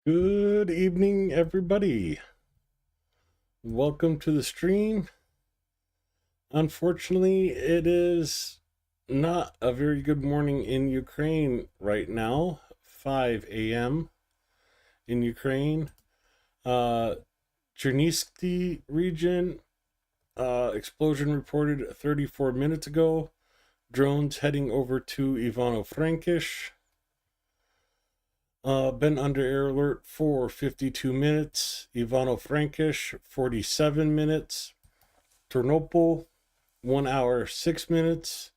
Good evening, everybody. Welcome to the stream. Unfortunately, it is not a very good morning in Ukraine right now, 5 a.m. in Ukraine. Chernihiv region, explosion reported 34 minutes ago. Drones heading over to Ivano-Frankish. Been under air alert for 52 minutes. Ivano-Frankish, 47 minutes. Ternopil, 1 hour 6 minutes.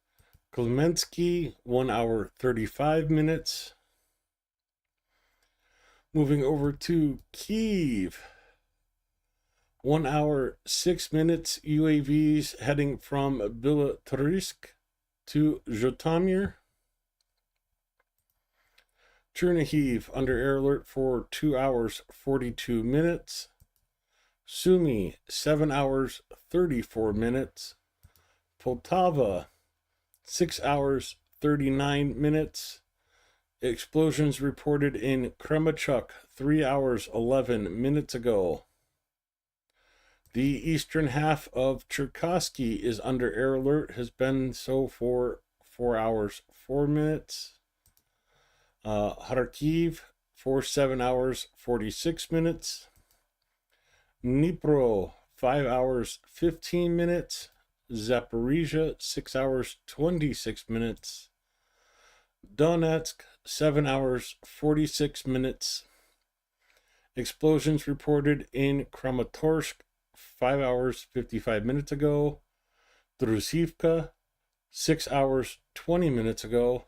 Klemensky, 1 hour 35 minutes. Moving over to Kyiv, 1 hour 6 minutes. UAVs heading from Bilatorisk to Zhytomyr. Chernihiv under air alert for 2 hours 42 minutes. Sumy, 7 hours 34 minutes. Poltava, 6 hours 39 minutes. Explosions reported in Kremenchuk 3 hours 11 minutes ago. The eastern half of Cherkasky is under air alert, has been so for 4 hours 4 minutes. Kharkiv for 7 hours 46 minutes. Dnipro, 5 hours 15 minutes. Zaporizhia, 6 hours 26 minutes. Donetsk, 7 hours 46 minutes. Explosions reported in Kramatorsk 5 hours 55 minutes ago. Drusivka, 6 hours 20 minutes ago.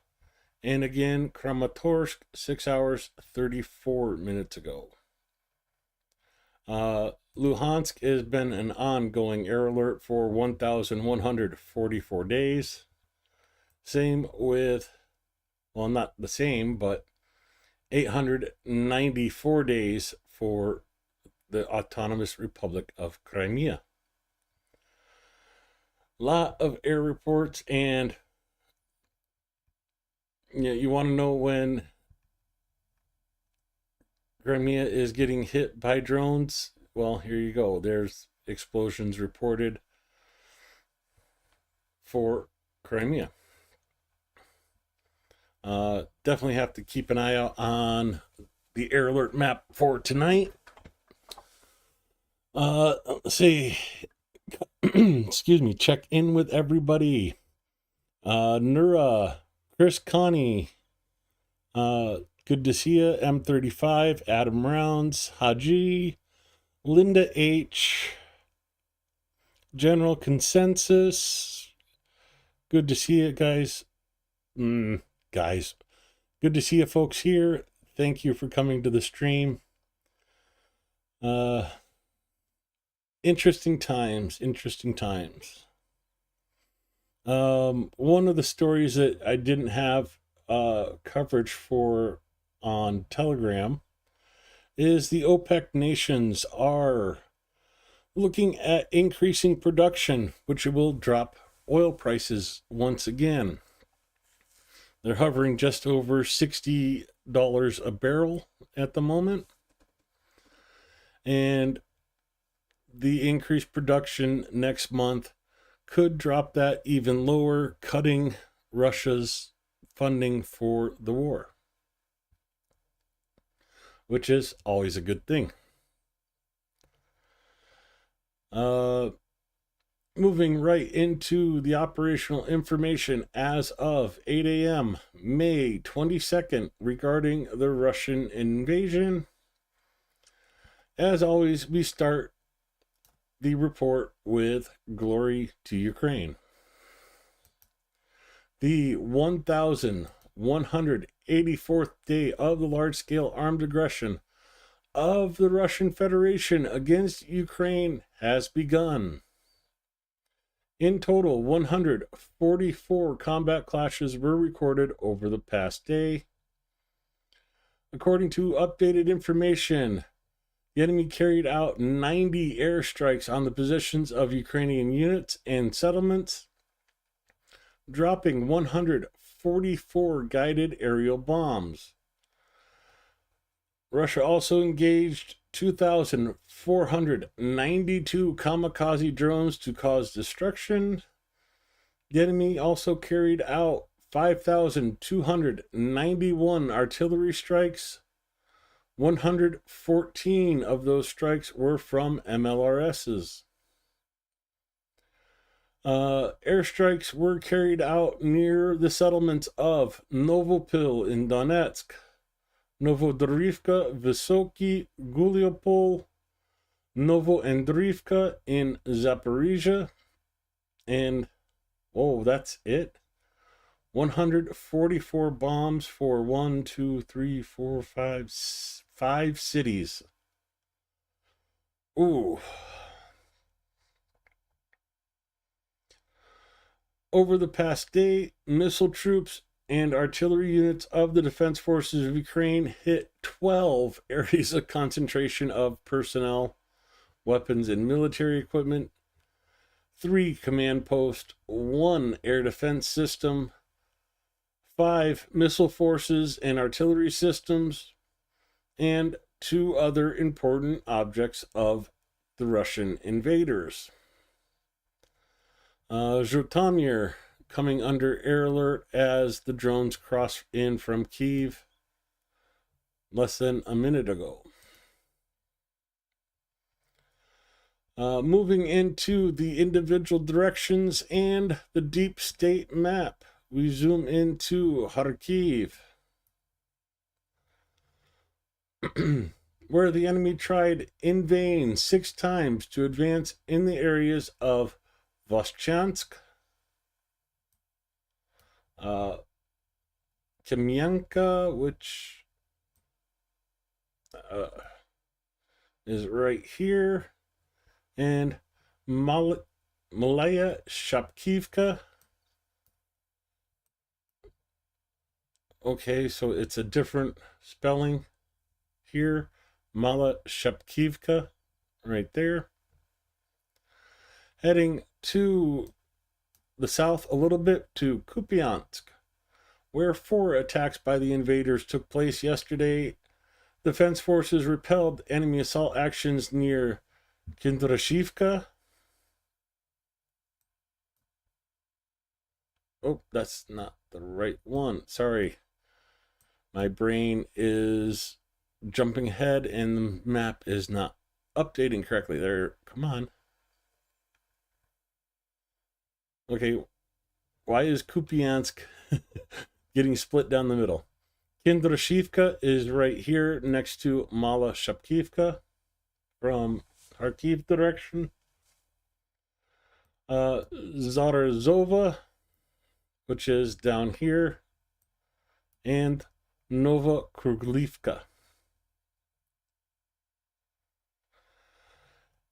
And again, Kramatorsk, 6 hours 34 minutes ago. Luhansk has been an ongoing air alert for 1,144 days. Same with, well, not the same, but 894 days for the Autonomous Republic of Crimea. Lot of air reports, and you want to know when Crimea is getting hit by drones? Well, here you go. There's explosions reported for Crimea. Definitely have to keep an eye out on the air alert map for tonight. Let's see. Excuse me. Check in with everybody. Nura, Chris Connie, good to see you. M35, Adam Rounds, Haji, Linda H, General Consensus. Good to see you guys. Guys, good to see you folks here. Thank you for coming to the stream. Interesting times. One of the stories that I didn't have coverage for on Telegram is the OPEC nations are looking at increasing production, which will drop oil prices once again. They're hovering just over $60 a barrel at the moment. And the increased production next month could drop that even lower, cutting Russia's funding for the war, which is always a good thing. Moving right into the operational information as of 8 a.m. May 22nd regarding the Russian invasion. As always, we start the report with glory to Ukraine. The 1,184th day of the large-scale armed aggression of the Russian Federation against Ukraine has begun. In total, 144 combat clashes were recorded over the past day. According to updated information, the enemy carried out 90 airstrikes on the positions of Ukrainian units and settlements, dropping 144 guided aerial bombs. Russia also engaged 2,492 kamikaze drones to cause destruction. The enemy also carried out 5,291 artillery strikes. 114 of those strikes were from MLRSs. Airstrikes were carried out near the settlements of Novopil in Donetsk, Novodorivka, Vysoky, Guliopol, Novoandrivka in Zaporizhia, and that's it. 144 bombs for 5 cities. Ooh. Over the past day, missile troops and artillery units of the Defense Forces of Ukraine hit 12 areas of concentration of personnel, weapons, and military equipment, 3 command posts, 1 air defense system, 5 missile forces and artillery systems, and 2 other important objects of the Russian invaders. Zhytomyr coming under air alert as the drones crossed in from Kyiv less than a minute ago. Moving into the individual directions and the deep state map, we zoom into Kharkiv, where the enemy tried in vain 6 times to advance in the areas of Voschansk, Kamyanka, which is right here, and Malaya Shapkivka. Okay, so it's a different spelling here. Mala Shapkivka, right there. Heading to the south a little bit to Kupiansk, where 4 attacks by the invaders took place yesterday. Defense forces repelled enemy assault actions near Kindrashivka. Oh, that's not the right one. Sorry. My brain is jumping ahead and the map is not updating correctly. There, come on. Okay, why is Kupiansk getting split down the middle? Kindrashivka is right here next to Mala Shapkivka from Kharkiv direction. Zarazova, which is down here, and Nova Kruglivka.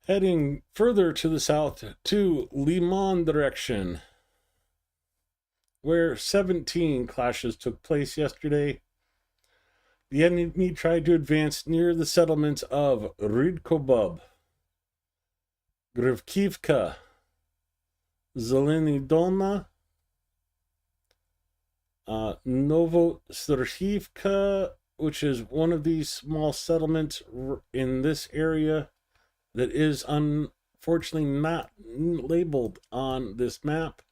Heading further to the south to Liman direction, where 17 clashes took place yesterday. The enemy tried to advance near the settlements of Rydkobub, Grivkivka, Zelenidolna, Novostrhivka, which is one of these small settlements in this area that is unfortunately not labeled on this map.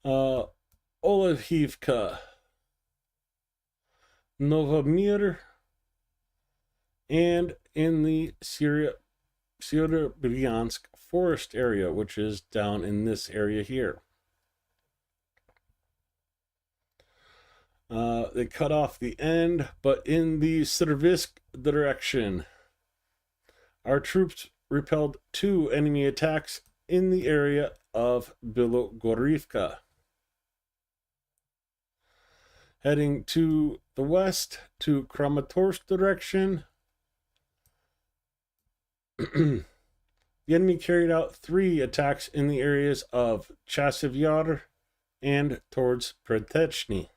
Olehivka, Novomir, and in the Syrobryansk forest area, which is down in this area here. They cut off the end, but in the Servisk direction, our troops repelled 2 enemy attacks in the area of Bilogorivka. Heading to the west to Kramatorsk direction, the enemy carried out 3 attacks in the areas of Chasiv Yar and towards Pretechny.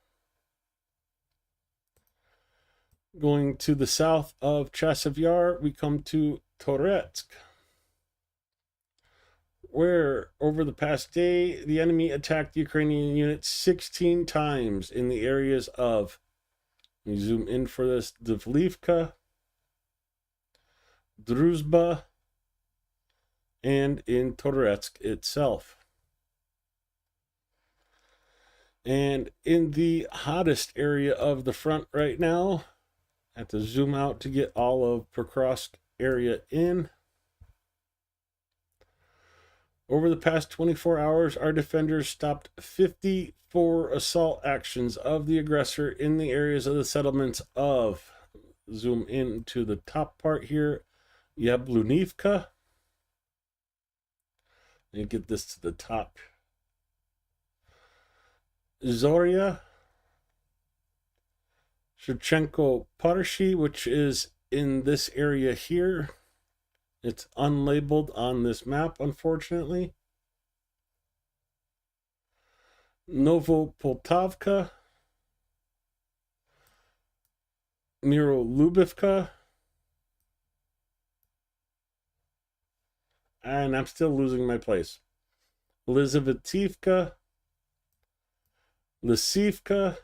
Going to the south of Chasiv Yar, we come to Toretsk, where over the past day, the enemy attacked Ukrainian units 16 times in the areas of Let me zoom in for this. Divlivka, Druzhba, and in Toretsk itself. And in the hottest area of the front right now, I have to zoom out to get all of Pokrovsk area in. Over the past 24 hours, our defenders stopped 54 assault actions of the aggressor in the areas of the settlements of, zoom in to the top part here, Yablunivka. Let me get this to the top. Zoria, Shevchenko Parshi, which is in this area here. It's unlabeled on this map, unfortunately. Novopoltavka, Mirolubivka, and I'm still losing my place. Elizavetivka, Lisivka,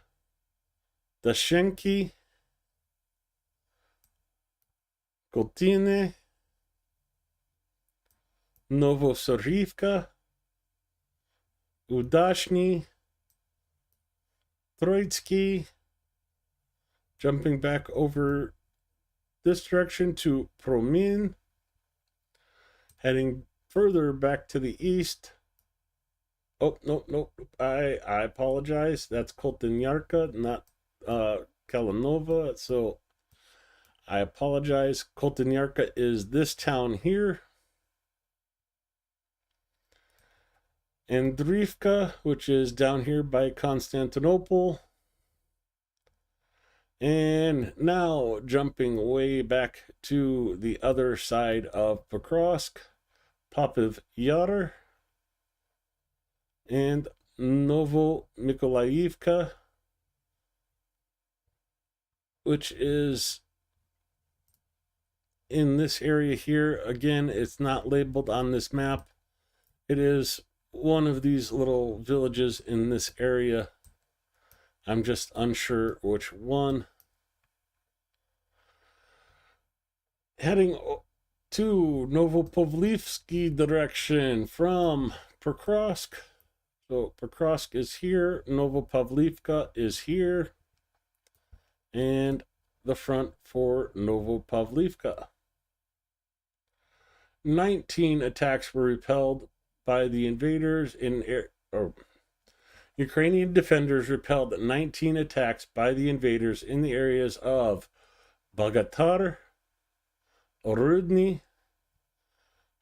Dashenki, Koltine, Novosorivka, Udashny, Troitsky, jumping back over this direction to Promin, heading further back to the east. Oh, no, I apologize. That's Koltanyarka, not Kalinova, so I apologize. Koltanyarka is this town here. Andriivka, which is down here by Constantinople. And now jumping way back to the other side of Pokrovsk, Popov Yar and Novomykolaivka, which is in this area here. Again, it's not labeled on this map. It is one of these little villages in this area. I'm just unsure which one. Heading to Novopovlivsky direction from Pokrovsk. So Pokrovsk is here, Novopavlivka is here, and the front for Novopavlivka. 19 attacks were repelled by the invaders in Ukrainian defenders repelled 19 attacks by the invaders in the areas of Bogatar, Orudny,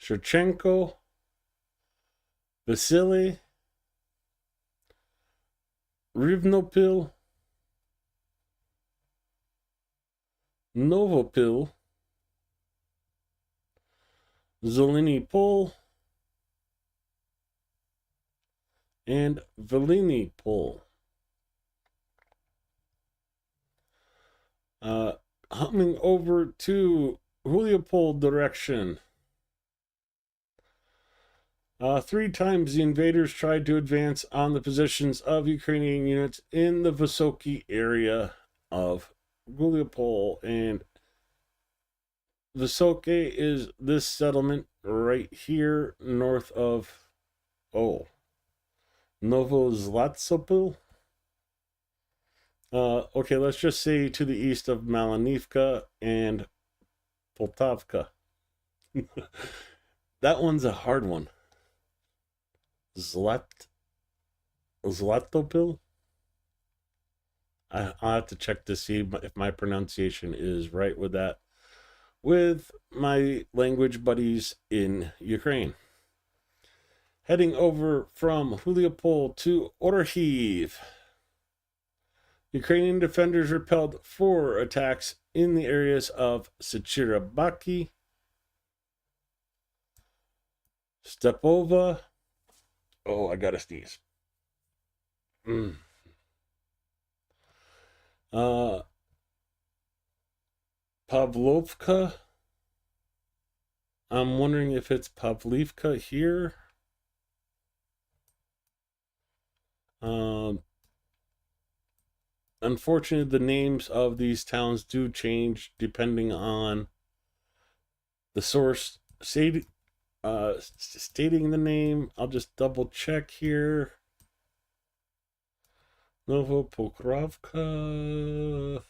Shevchenko, Vasily, Rivnopil, Novopil, Zeleny Pol, and Veliny Pol. Humming over to Huliopol direction. 3 times the invaders tried to advance on the positions of Ukrainian units in the Vysoky area of Guliopol, and Vysoky is this settlement right here north of Novozlatsopil. Okay, let's just say to the east of Malanivka and Poltavka. That one's a hard one. Zlatopil? I'll have to check to see if my pronunciation is right with that, with my language buddies in Ukraine. Heading over from Huliopol to Orhiv. Ukrainian defenders repelled 4 attacks in the areas of Sechirabaki, Stepova. Oh, I gotta sneeze. Pavlovka. I'm wondering if it's Pavlivka here. unfortunately, the names of these towns do change depending on the source stating the name. I'll just double check here. Novopokrovka.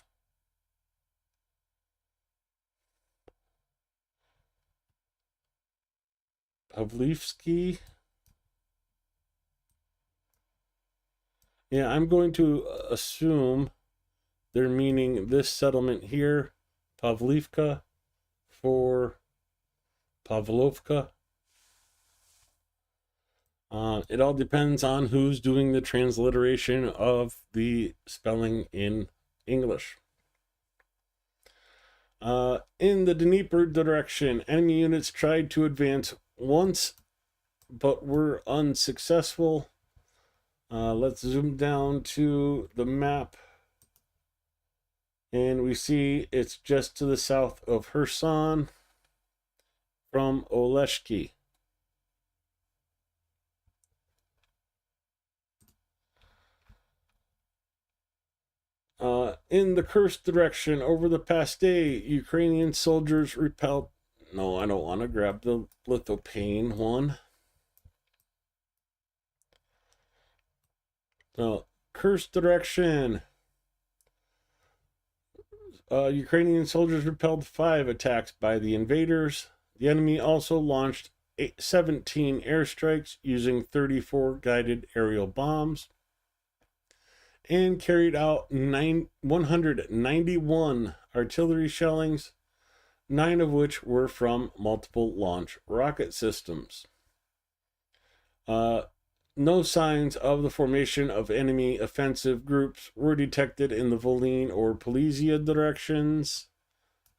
Pavlivsky. Yeah, I'm going to assume they're meaning this settlement here, Pavlivka, for Pavlovka. It all depends on who's doing the transliteration of the spelling in English. In the Dnieper direction, enemy units tried to advance once, but were unsuccessful. Let's zoom down to the map. And we see it's just to the south of Kherson from Oleshki. In the Kursk direction, over the past day, Ukrainian soldiers repelled... No, I don't want to grab the Lithuanian one. So, Kursk direction. Ukrainian soldiers repelled 5 attacks by the invaders. The enemy also launched 17 airstrikes using 34 guided aerial bombs and carried out 191 artillery shellings, 9 of which were from multiple launch rocket systems. No signs of the formation of enemy offensive groups were detected in the Volyn or Polizia directions.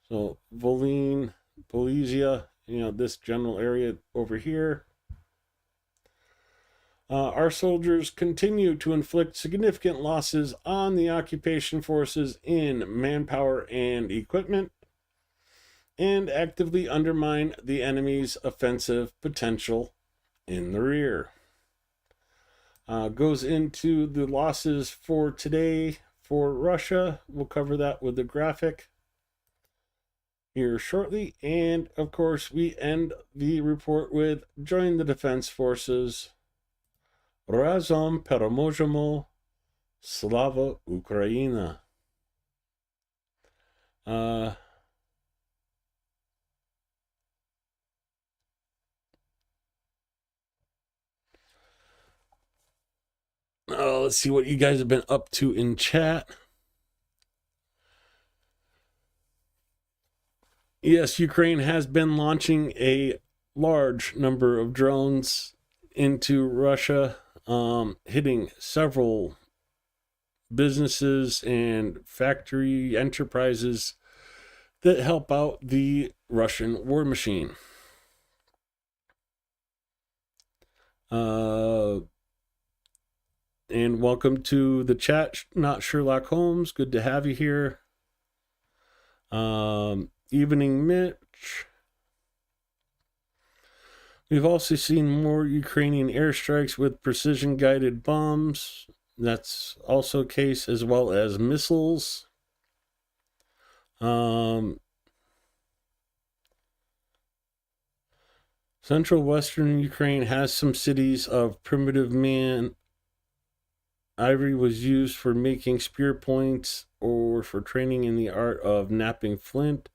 So Volyn, Polizia, this general area over here. Our soldiers continue to inflict significant losses on the occupation forces in manpower and equipment, and actively undermine the enemy's offensive potential in the rear. Goes into the losses for today for Russia. We'll cover that with the graphic here shortly. And of course, we end the report with join the defense forces. Razom Peroможемо, Slava Ukraina. Let's see what you guys have been up to in chat. Yes, Ukraine has been launching a large number of drones into Russia, hitting several businesses and factory enterprises that help out the Russian war machine. And welcome to the chat, not Sherlock Holmes. Good to have you here. Evening Mitch. We've also seen more Ukrainian airstrikes with precision-guided bombs. That's also a case, as well as missiles. Central Western Ukraine has some cities of primitive man. Ivory was used for making spear points or for training in the art of knapping flint.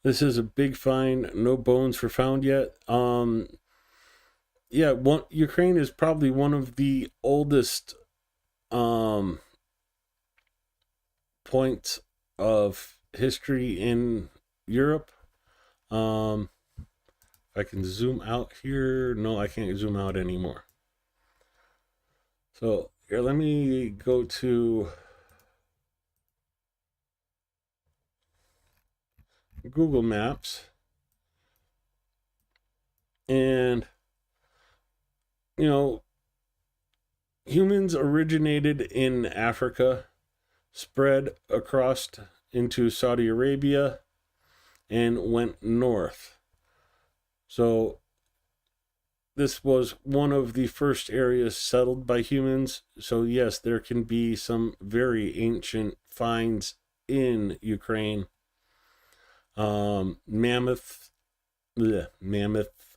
This is a big find. No bones were found yet. Ukraine is probably one of the oldest points of history in Europe. If I can zoom out here. No, I can't zoom out anymore. So here, let me go to Google Maps. And, humans originated in Africa, spread across into Saudi Arabia, and went north. So this was one of the first areas settled by humans. So, yes, there can be some very ancient finds in Ukraine. Mammoth, mammoth.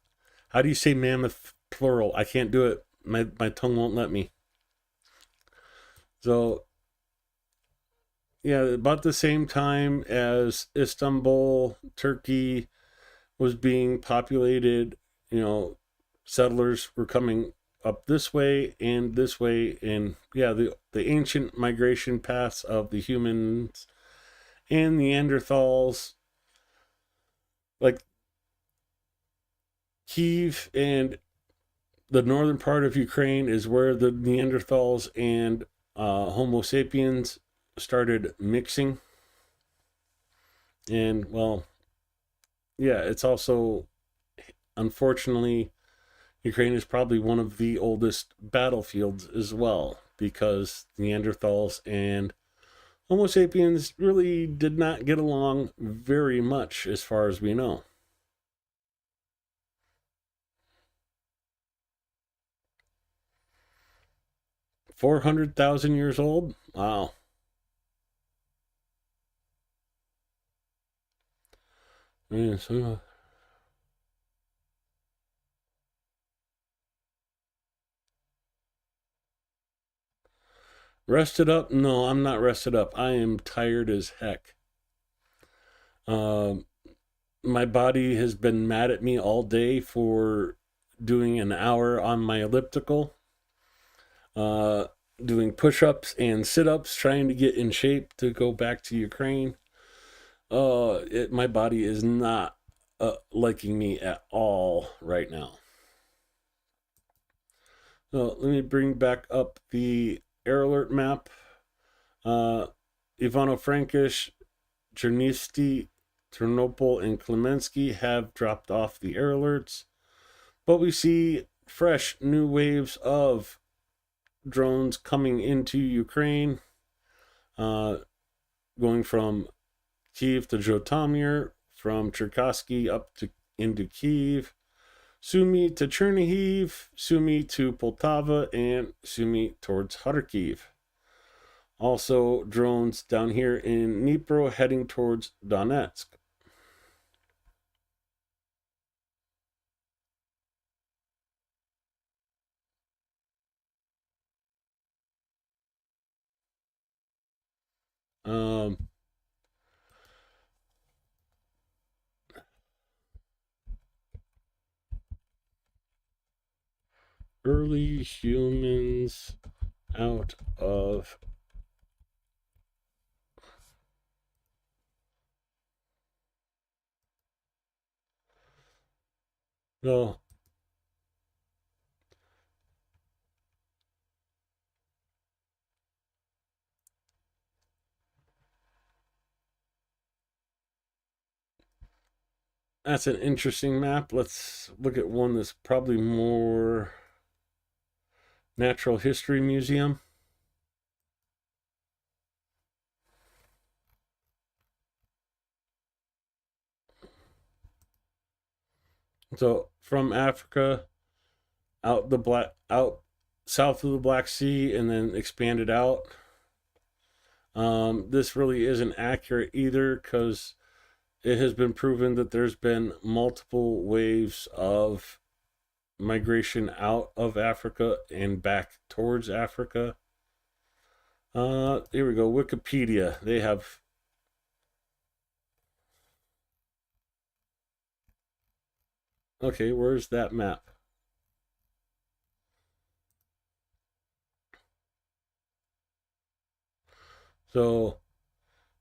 How do you say mammoth plural? I can't do it. My tongue won't let me. So, yeah, about the same time as Istanbul, Turkey was being populated, settlers were coming up this way and this way. And yeah, the ancient migration paths of the humans and Neanderthals, like Kiev and the northern part of Ukraine is where the Neanderthals and Homo sapiens started mixing. And well, yeah, it's also, unfortunately, Ukraine is probably one of the oldest battlefields as well, because Neanderthals and Homo sapiens really did not get along very much, as far as we know. 400,000 years old? Wow. Yeah, so rested up? No, I'm not rested up. I am tired as heck. Um, my body has been mad at me all day for doing an hour on my elliptical, uh, doing push ups and sit ups, trying to get in shape to go back to Ukraine. My body is not liking me at all right now. So let me bring back up the air alert map. Ivano-Frankish, Chernivtsi, Ternopil, and Klemensky have dropped off the air alerts, but we see fresh new waves of drones coming into Ukraine, going from Kiev to Zhytomyr, from Cherkasky up to into Kiev, Sumy to Chernihiv, Sumy to Poltava, and Sumy towards Kharkiv. Also, drones down here in Dnipro heading towards Donetsk. Um, early humans out of no. That's an interesting map. Let's look at one that's probably more natural history museum. So from Africa out south of the Black Sea and then expanded out. This really isn't accurate either, because it has been proven that there's been multiple waves of migration out of Africa and back towards Africa. Here we go. Wikipedia. They have. Okay, where's that map? So,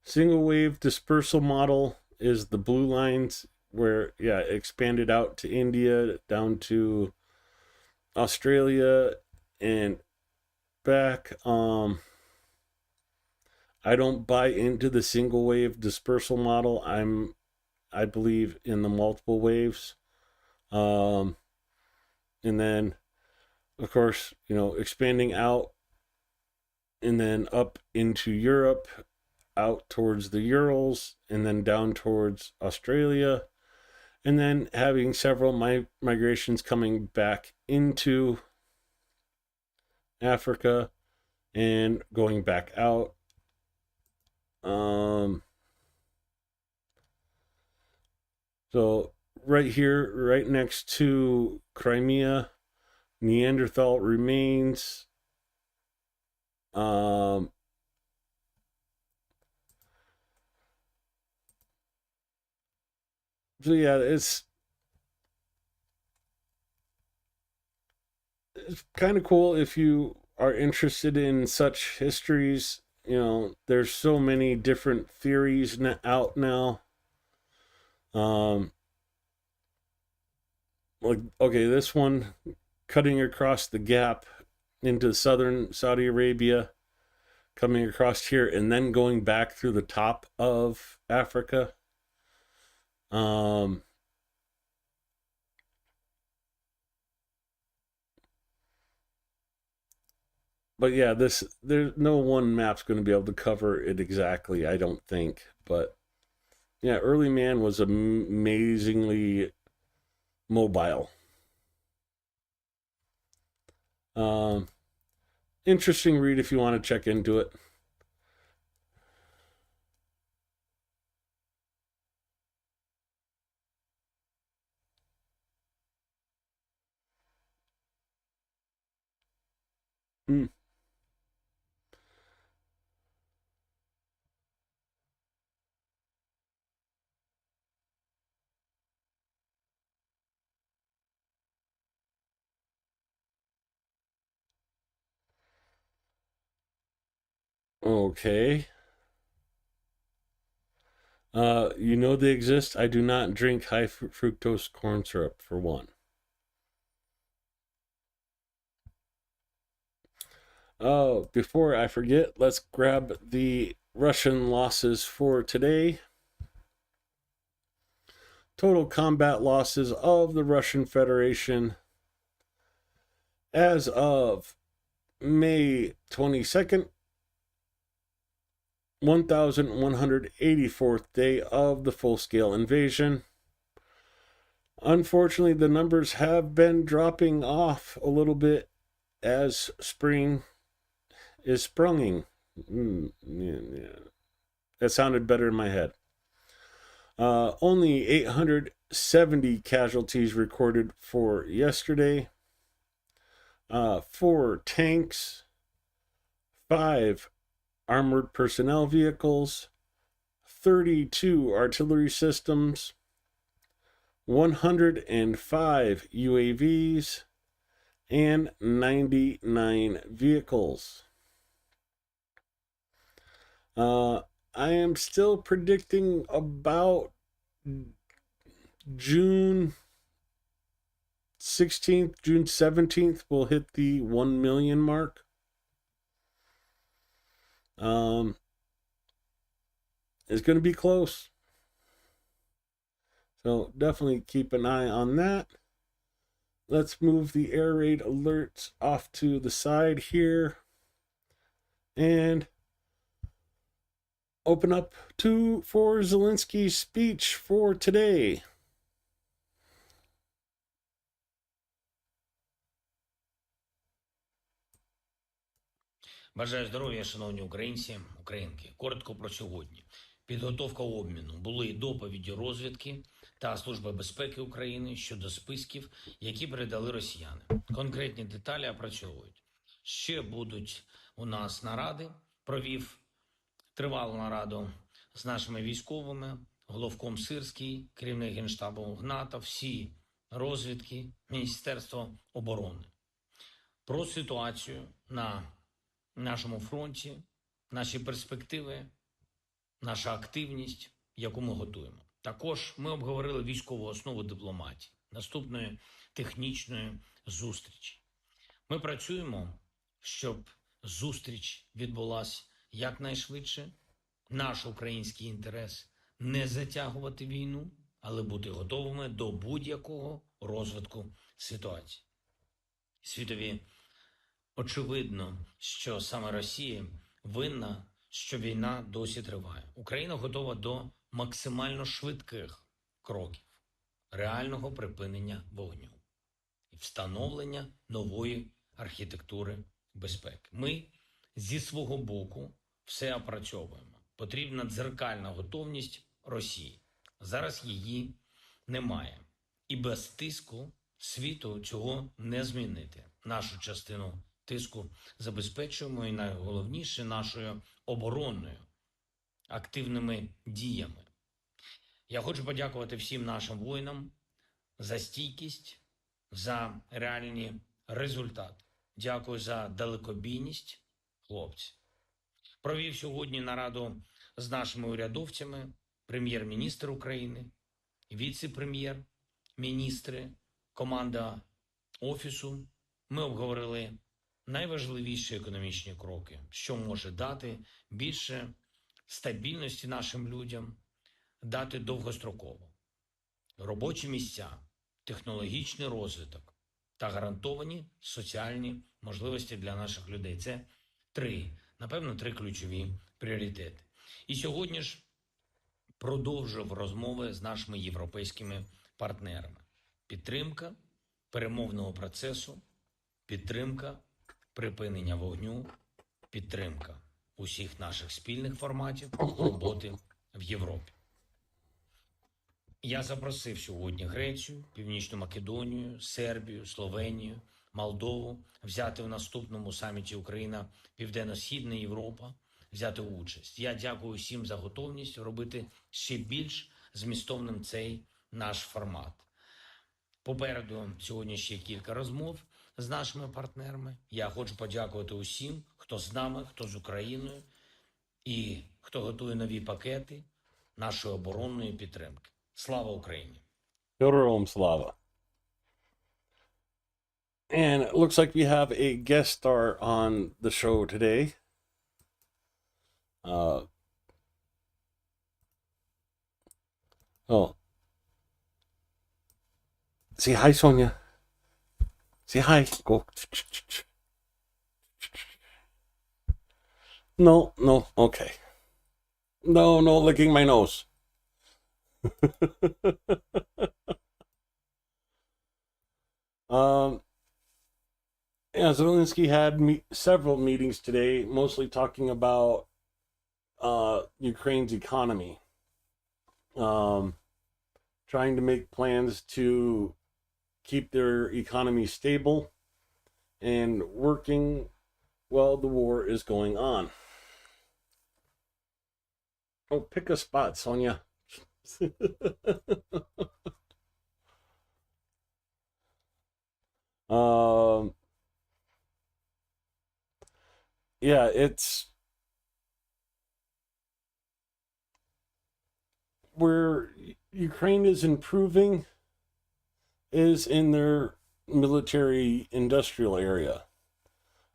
single wave dispersal model is the blue lines, where, yeah, it expanded out to India, down to Australia, and back. I don't buy into the single wave dispersal model. I believe in the multiple waves. And then, of course, expanding out and then up into Europe, out towards the Urals, and then down towards Australia, and then having several migrations coming back into Africa and going back out. So right here, right next to Crimea, Neanderthal remains. So yeah, it's kind of cool if you are interested in such histories. You know, there's so many different theories out now. Like, okay, this one cutting across the gap into southern Saudi Arabia, coming across here, and then going back through the top of Africa. But yeah, there's no one map's going to be able to cover it exactly, I don't think. But yeah, early man was amazingly mobile. Interesting read if you want to check into it. Mm. Okay. You know they exist. I do not drink high fructose corn syrup, for one. Oh, before I forget, let's grab the Russian losses for today. Total combat losses of the Russian Federation as of May 22nd, 1184th day of the full-scale invasion. Unfortunately, the numbers have been dropping off a little bit as spring is sprunging. Yeah. That sounded better in my head. Only 870 casualties recorded for yesterday. 4 tanks, 5 armored personnel vehicles, 32 artillery systems, 105 UAVs, and 99 vehicles. I am still predicting about June 16th, June 17th will hit the 1 million mark. It's going to be close. So definitely keep an eye on that. Let's move the air raid alerts off to the side here and open up for Zelensky's speech for today. Бажаю здоров'я, шановні українці, українки. Коротко про сьогодні. Підготовка обміну. Були доповіді розвідки та Служби безпеки України щодо списків, які передали росіяни. Конкретні деталі опрацьовують. Ще будуть у нас наради. Провів тривалу нараду з нашими військовими, головком Сирський, керівник Генштабу НАТО, всі розвідки, Міністерство оборони. Про ситуацію на нашому фронті, наші перспективи, наша активність, яку ми готуємо. Також ми обговорили військову основу дипломатії, наступної технічної зустрічі. Ми працюємо, щоб зустріч відбулася якнайшвидше. Наш український інтерес – не затягувати війну, але бути готовими до будь-якого розвитку ситуації. Світові очевидно, що саме Росія винна, що війна досі триває. Україна готова до максимально швидких кроків. реального припинення вогню і встановлення нової архітектури безпеки. Ми зі свого боку все опрацьовуємо. Потрібна дзеркальна готовність Росії. Зараз її немає. І без тиску світу цього не змінити. Нашу частину тиску забезпечуємо і найголовніше нашою оборонною активними діями. Я хочу подякувати всім нашим воїнам за стійкість, за реальні результати. Дякую за далекобійність, хлопці. Провів сьогодні нараду з нашими урядовцями, прем'єр-міністр України, віце-прем'єр-міністри, команда Офісу. Ми обговорили найважливіші економічні кроки, що може дати більше стабільності нашим людям, дати довгостроково робочі місця, технологічний розвиток та гарантовані соціальні можливості для наших людей. Це три ключові пріоритети. І сьогодні ж продовжив розмови з нашими європейськими партнерами. Підтримка перемовного процесу, підтримка припинення вогню, підтримка усіх наших спільних форматів роботи в Європі. Я запросив сьогодні Грецію, Північну Македонію, Сербію, Словенію, Молдову взяти в наступному саміті Україна, Південно-Східна Європа, взяти участь. Я дякую всім за готовність робити ще більш змістовним цей наш формат. Попереду сьогодні ще кілька розмов з нашими партнерами. Я хочу подякувати усім, хто з нами, хто з Україною і хто готує нові пакети нашої оборонної підтримки. Слава Україні! Героям слава. And it looks like we have a guest star on the show today. Say hi, Sonia. Say hi. Go. No, okay. No, licking my nose. Zelensky had several meetings today, mostly talking about Ukraine's economy, trying to make plans to keep their economy stable and working while the war is going on. Oh, pick a spot, Sonia. Yeah, it's where Ukraine is improving is in their military industrial area.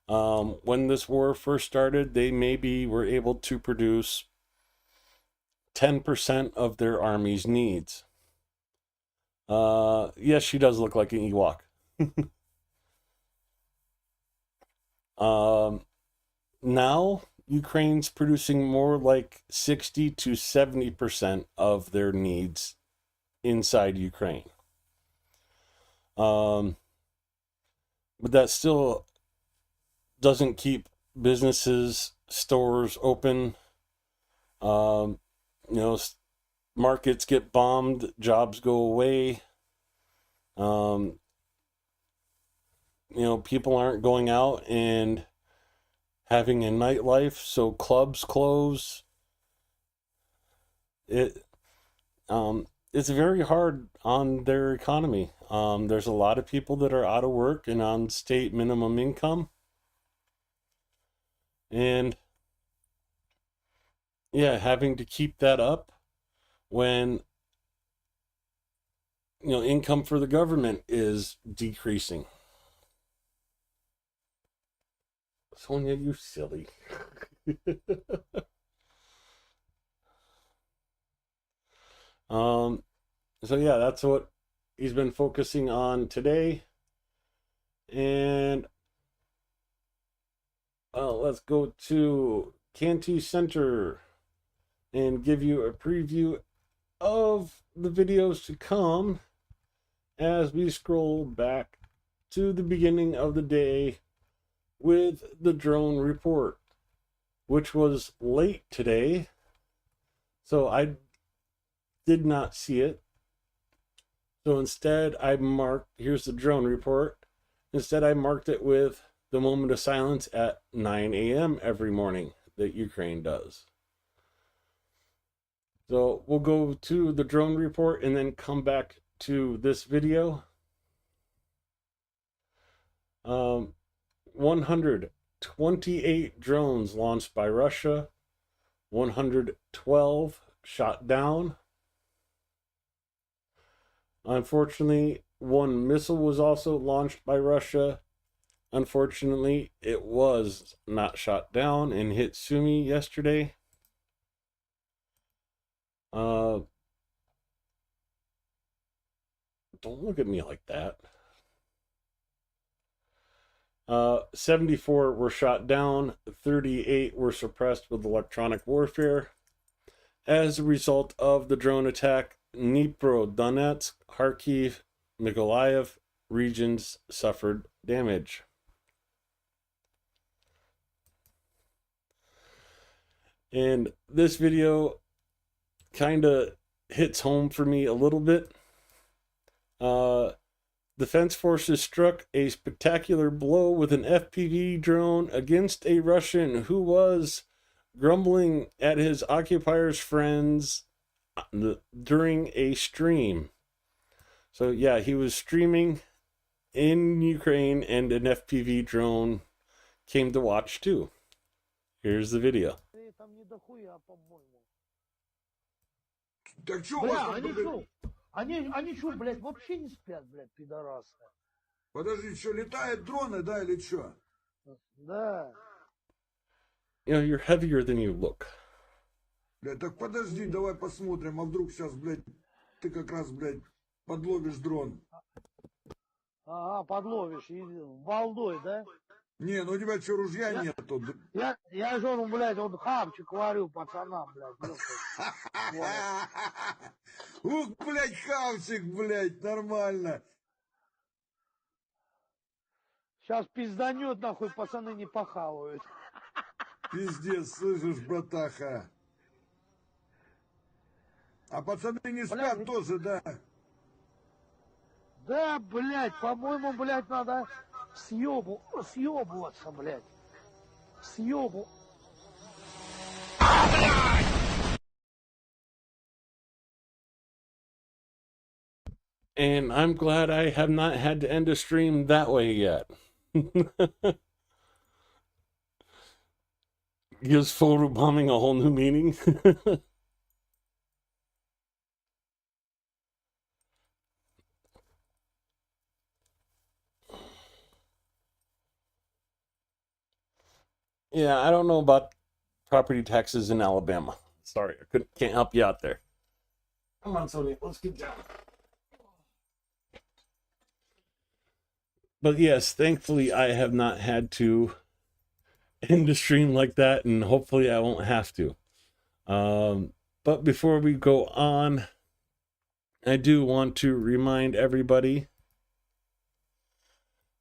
When this war first started, they maybe were able to produce 10% of their army's needs. Yes, she does look like an Ewok. Now, Ukraine's producing more like 60 to 70% of their needs inside Ukraine. But that still doesn't keep businesses, stores open. Markets get bombed, jobs go away. People aren't going out and having a nightlife, so clubs close. It's very hard on their economy. There's a lot of people that are out of work and on state minimum income. And having to keep that up when income for the government is decreasing. Sonia, you silly. That's what he's been focusing on today. And let's go to Canty Center and give you a preview of the videos to come. as we scroll back to the beginning of the day with the drone report, which was late today, so I did not see it. So instead, I marked, here's the drone report. Instead, I marked it with the moment of silence at 9 a.m. every morning that Ukraine does. So we'll go to the drone report and then come back to this video. 128 drones launched by Russia, 112 shot down. Unfortunately, one missile was also launched by Russia. Unfortunately, it was not shot down and hit Sumy yesterday. Don't look at me like that. 74 were shot down, 38 were suppressed with electronic warfare. As a result of the drone attack, Dnipro-Donetsk, Kharkiv, Mykolaiv regions suffered damage. And this video kind of hits home for me a little bit. Defense forces struck a spectacular blow with an FPV drone against a Russian who was grumbling at his occupier's friends during a stream. So yeah, he was streaming in Ukraine and an FPV drone came to watch too. Here's the video. Так что у вас там? Они что, блядь, вообще не спят, блядь, пидорасы? Подожди, что, летают дроны, да, или что? Да. You know, you're heavier than you look. Блядь, так подожди, давай посмотрим, а вдруг сейчас, блядь, ты как раз, блядь, подловишь дрон. Ага, подловишь, балдой, да? Не, ну у тебя что, ружья нету? Я же, он, блядь, вот хавчик варю пацанам, блядь. Ух, блядь, хавчик, блядь, нормально. Сейчас пизданет, нахуй, пацаны не похавают. Пиздец, слышишь, братаха. А пацаны не спят, блядь, тоже, да? Да, блядь, по-моему, блядь, надо съебываться, блядь. Съебу. And I'm glad I have not had to end a stream that way yet. Gives photobombing a whole new meaning. Yeah, I don't know about property taxes in Alabama. Sorry, I can't help you out there. Come on, Sony, let's get down. But yes, thankfully I have not had to end a stream like that, and hopefully I won't have to. But before we go on, I do want to remind everybody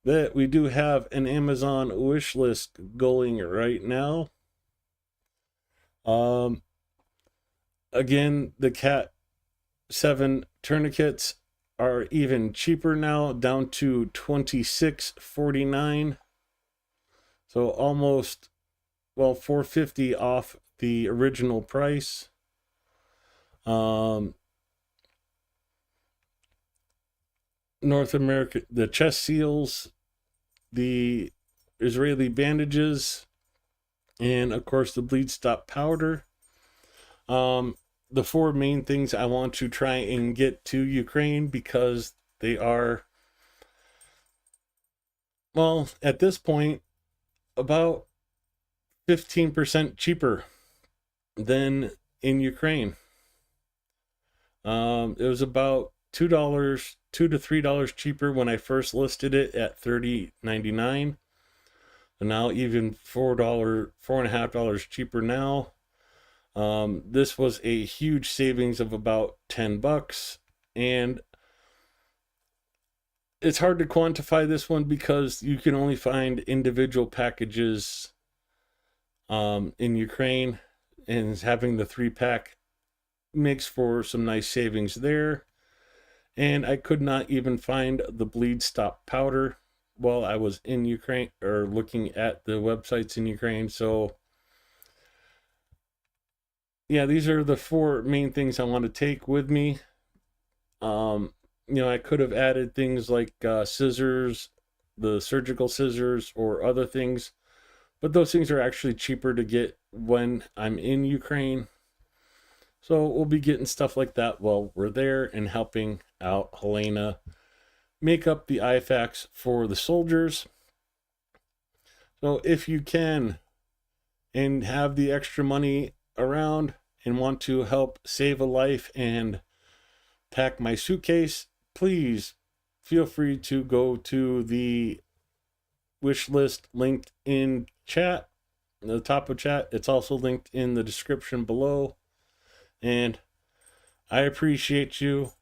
that we do have an Amazon wish list going right now. Again, the Cat 7 tourniquets are even cheaper now, down to $26.49. So almost, well, $4.50 off the original price. North America, the chest seals, the Israeli bandages, and of course the bleed stop powder. The four main things I want to try and get to Ukraine, because they are, well, at this point, about 15% cheaper than in Ukraine. It was about $2 to $3 cheaper when I first listed it at $30.99. And now even $4.50 cheaper now. This was a huge savings of about $10, and it's hard to quantify this one because you can only find individual packages in Ukraine, and having the 3-pack makes for some nice savings there. And I could not even find the bleed stop powder while I was in Ukraine or looking at the websites in Ukraine. So yeah, these are the 4 main things I want to take with me. I could have added things like scissors, the surgical scissors, or other things, but those things are actually cheaper to get when I'm in Ukraine. So we'll be getting stuff like that while we're there and helping out Helena make up the IFACs for the soldiers. So if you can and have the extra money around and want to help save a life and pack my suitcase, please feel free to go to the wish list linked in chat, at the top of chat. It's also linked in the description below. And I appreciate you.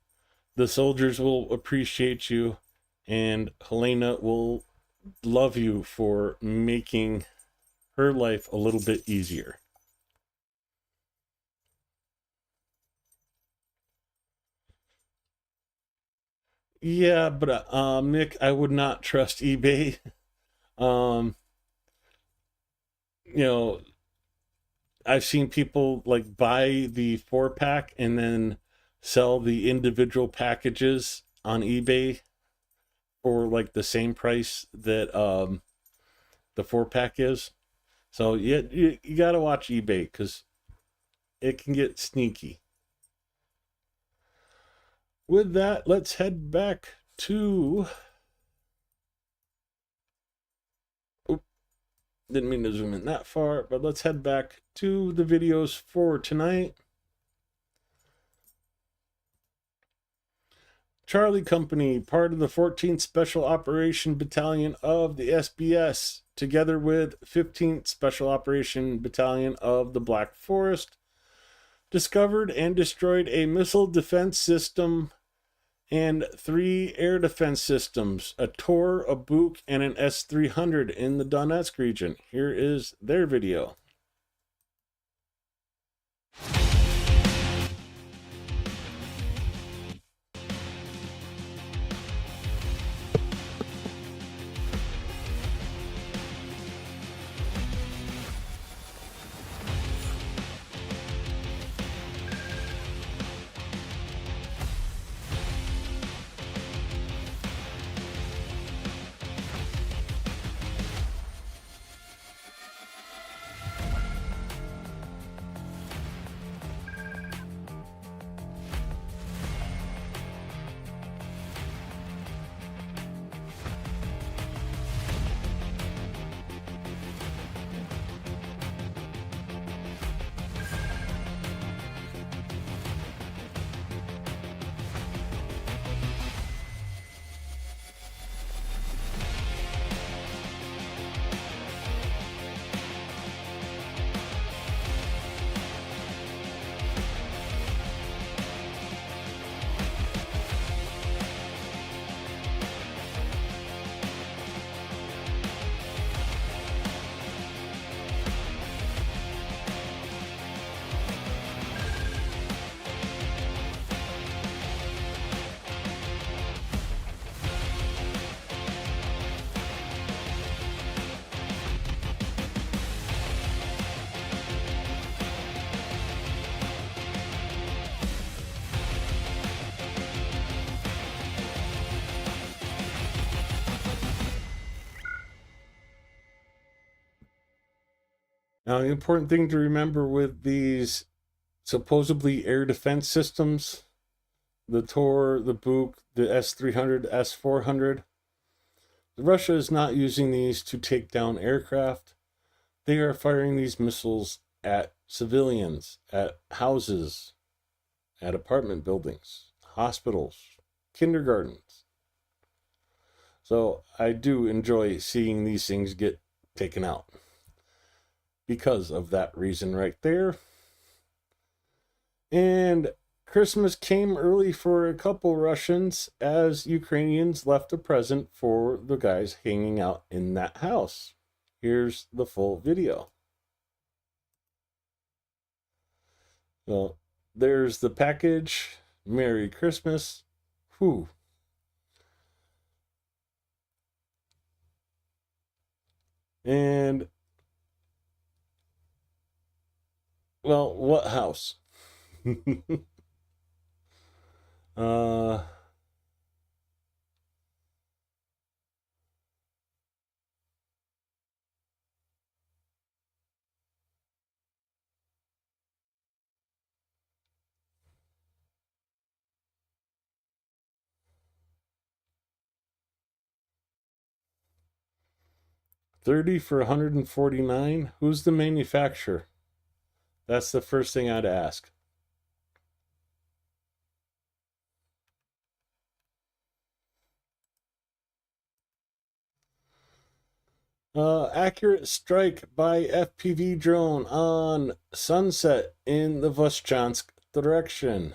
The soldiers will appreciate you. And Helena will love you for making her life a little bit easier. Yeah, but Nick, I would not trust eBay. Um, you know, I've seen people like buy the 4-pack and then sell the individual packages on eBay for like the same price that the 4-pack is. So you got to watch eBay because it can get sneaky. With that, let's head back to... Didn't mean to zoom in that far, but let's head back to the videos for tonight. Charlie Company, part of the 14th Special Operation Battalion of the SBS, together with 15th Special Operation Battalion of the Black Forest, discovered and destroyed a missile defense system and 3 air defense systems, a Tor, a Buk, and an S-300 in the Donetsk region. Here is their video. Now, the important thing to remember with these supposedly air defense systems, the Tor, the Buk, the S-300, S-400, Russia is not using these to take down aircraft. They are firing these missiles at civilians, at houses, at apartment buildings, hospitals, kindergartens. So I do enjoy seeing these things get taken out because of that reason right there. And Christmas came early for a couple Russians as Ukrainians left a present for the guys hanging out in that house. Here's the full video. Well, there's the package. Merry Christmas. Whew. And, well, what house? uh, 30 for 149. Who's the manufacturer? That's the first thing I'd ask. Accurate strike by FPV drone on sunset in the Voschansk direction.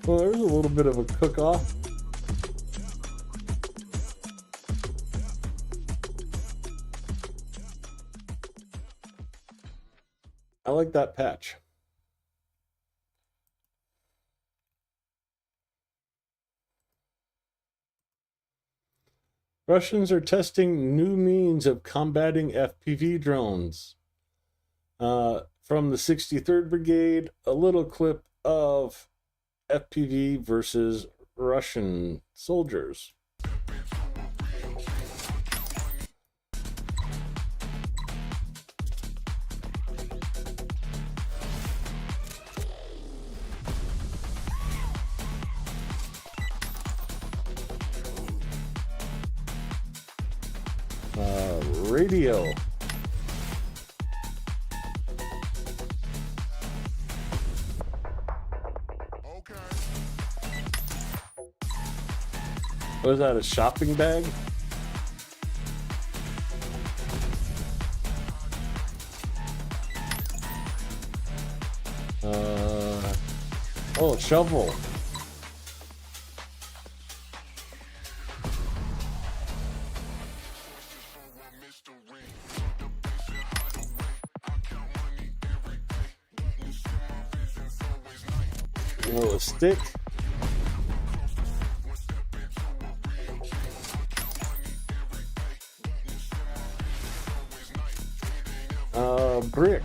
Well, there's a little bit of a cook-off. I like that patch. Russians are testing new means of combating FPV drones. From the 63rd Brigade, a little clip of FPV versus Russian soldiers. Radio. Was that a shopping bag? Oh, shovel. Oh, a stick. Brick.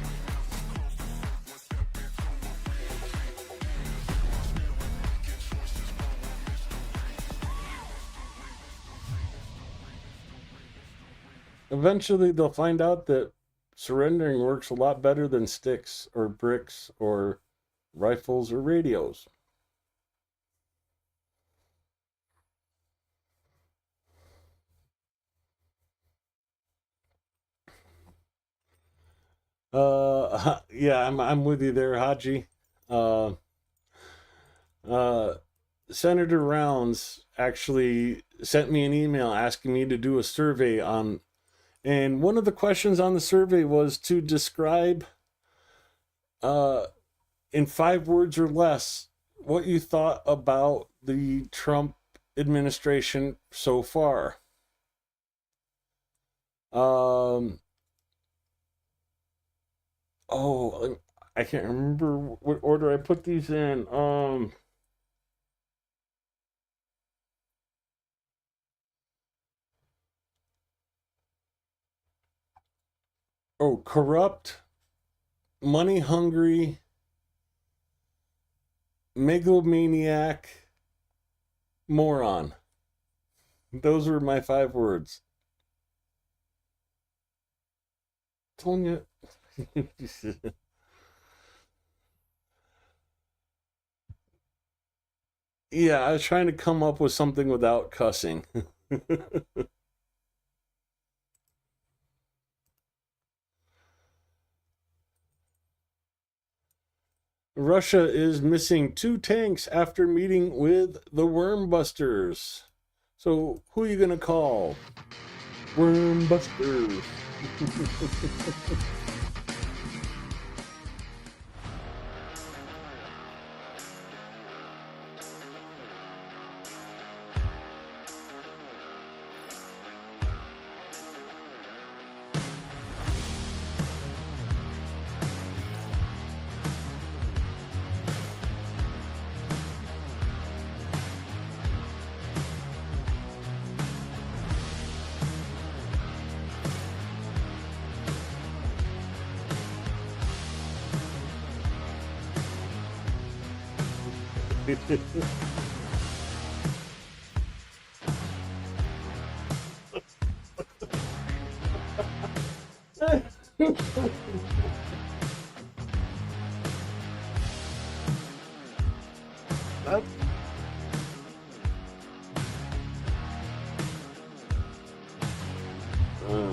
Eventually they'll find out that surrendering works a lot better than sticks or bricks or rifles or radios. Yeah, I'm with you there, Haji. Uh, Senator Rounds actually sent me an email asking me to do a survey on, and one of the questions on the survey was to describe, in 5 words or less, what you thought about the Trump administration so far. Oh, I can't remember what order I put these in. Oh, corrupt, money hungry, megalomaniac, moron. Those were my 5 words. Tonya. Yeah, I was trying to come up with something without cussing. Russia is missing 2 tanks after meeting with the Worm Busters. So, who are you going to call? Worm Busters. That's oh.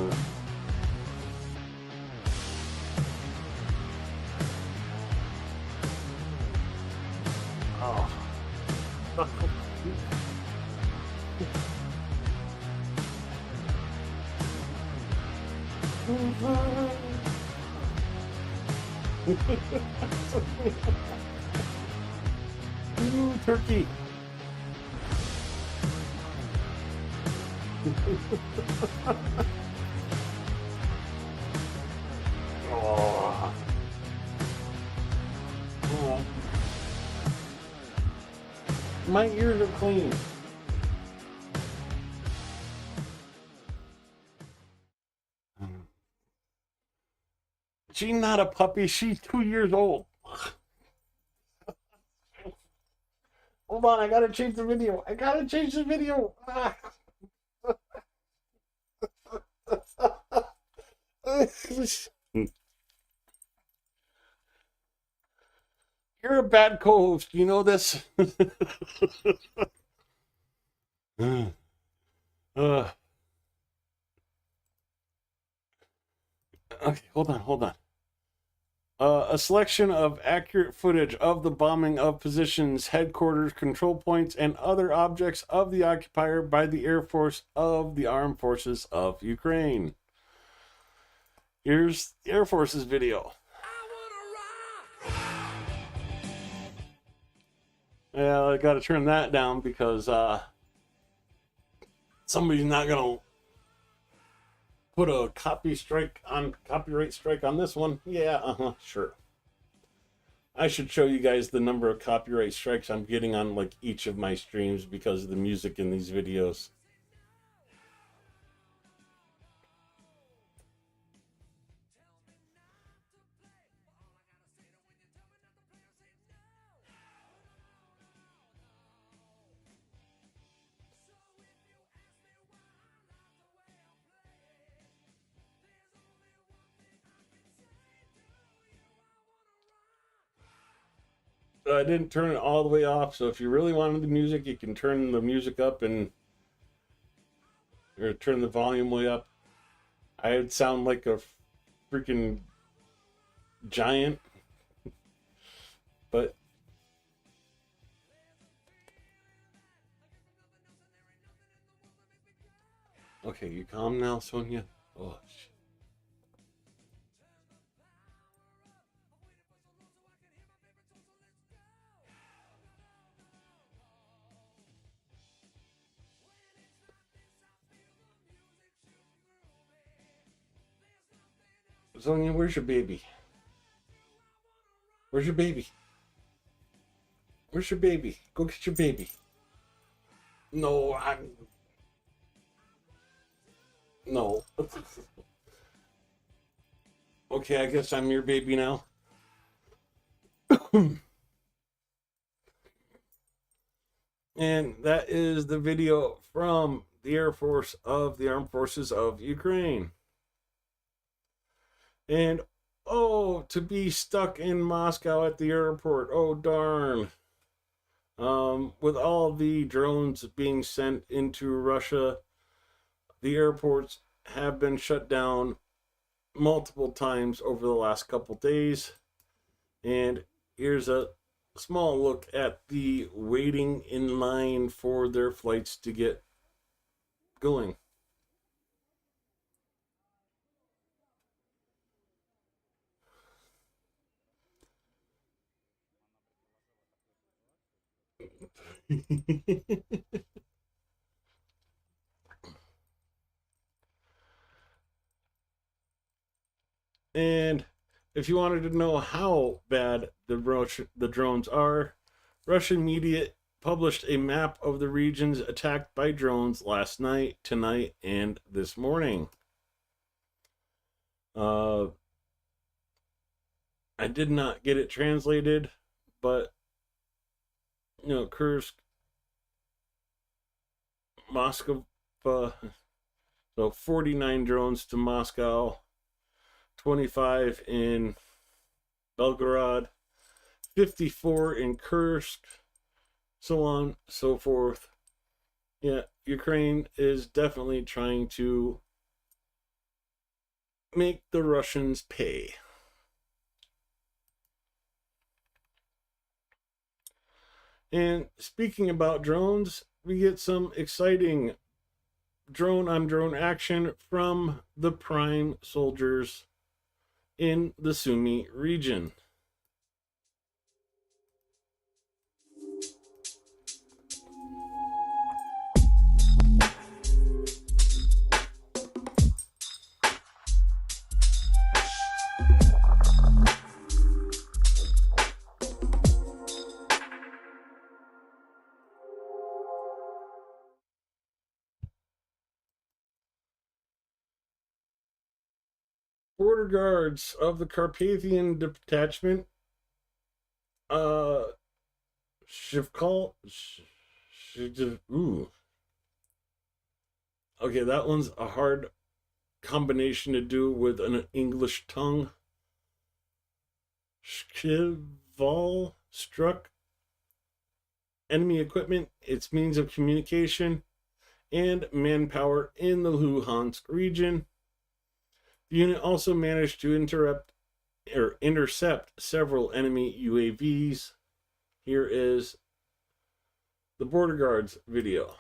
Ooh, turkey. Oh. Oh. My ears are clean. She's not a puppy. She's 2 years old. Hold on, I gotta change the video. I gotta change the video. Ah. You're a bad co-host. You know this. Okay, hold on. A selection of accurate footage of the bombing of positions, headquarters, control points, and other objects of the occupier by the Air Force of the Armed Forces of Ukraine. Here's the Air Force's video. Yeah, I gotta turn that down because somebody's not gonna put a copyright strike on this one. Yeah, sure. I should show you guys the number of copyright strikes I'm getting on like each of my streams because of the music in these videos. I didn't turn it all the way off, so if you really wanted the music, you can turn the music up or turn the volume way up. I would sound like a freaking giant, but okay, you calm now, Sonia? Oh, shit. Sonia, where's your baby? Where's your baby? Where's your baby? Go get your baby. No, no. Okay, I guess I'm your baby now. And that is the video from the Air Force of the Armed Forces of Ukraine. And oh, to be stuck in Moscow at the airport. Oh, darn. With all the drones being sent into Russia, the airports have been shut down multiple times over the last couple days. And here's a small look at the waiting in line for their flights to get going. And if you wanted to know how bad the drones are, Russian media published a map of the regions attacked by drones last night, tonight, and this morning. I did not get it translated, but Kursk, Moscow, so 49 drones to Moscow, 25 in Belgorod, 54 in Kursk, so on, so forth. Yeah, Ukraine is definitely trying to make the Russians pay. And speaking about drones, we get some exciting drone-on-drone action from the prime soldiers in the Sumy region. Border guards of the Carpathian Detachment, Shivkal, okay, that one's a hard combination to do with an English tongue. Shkival struck enemy equipment, its means of communication, and manpower in the Luhansk region. The unit also managed to intercept several enemy UAVs. Here is the Border Guards video.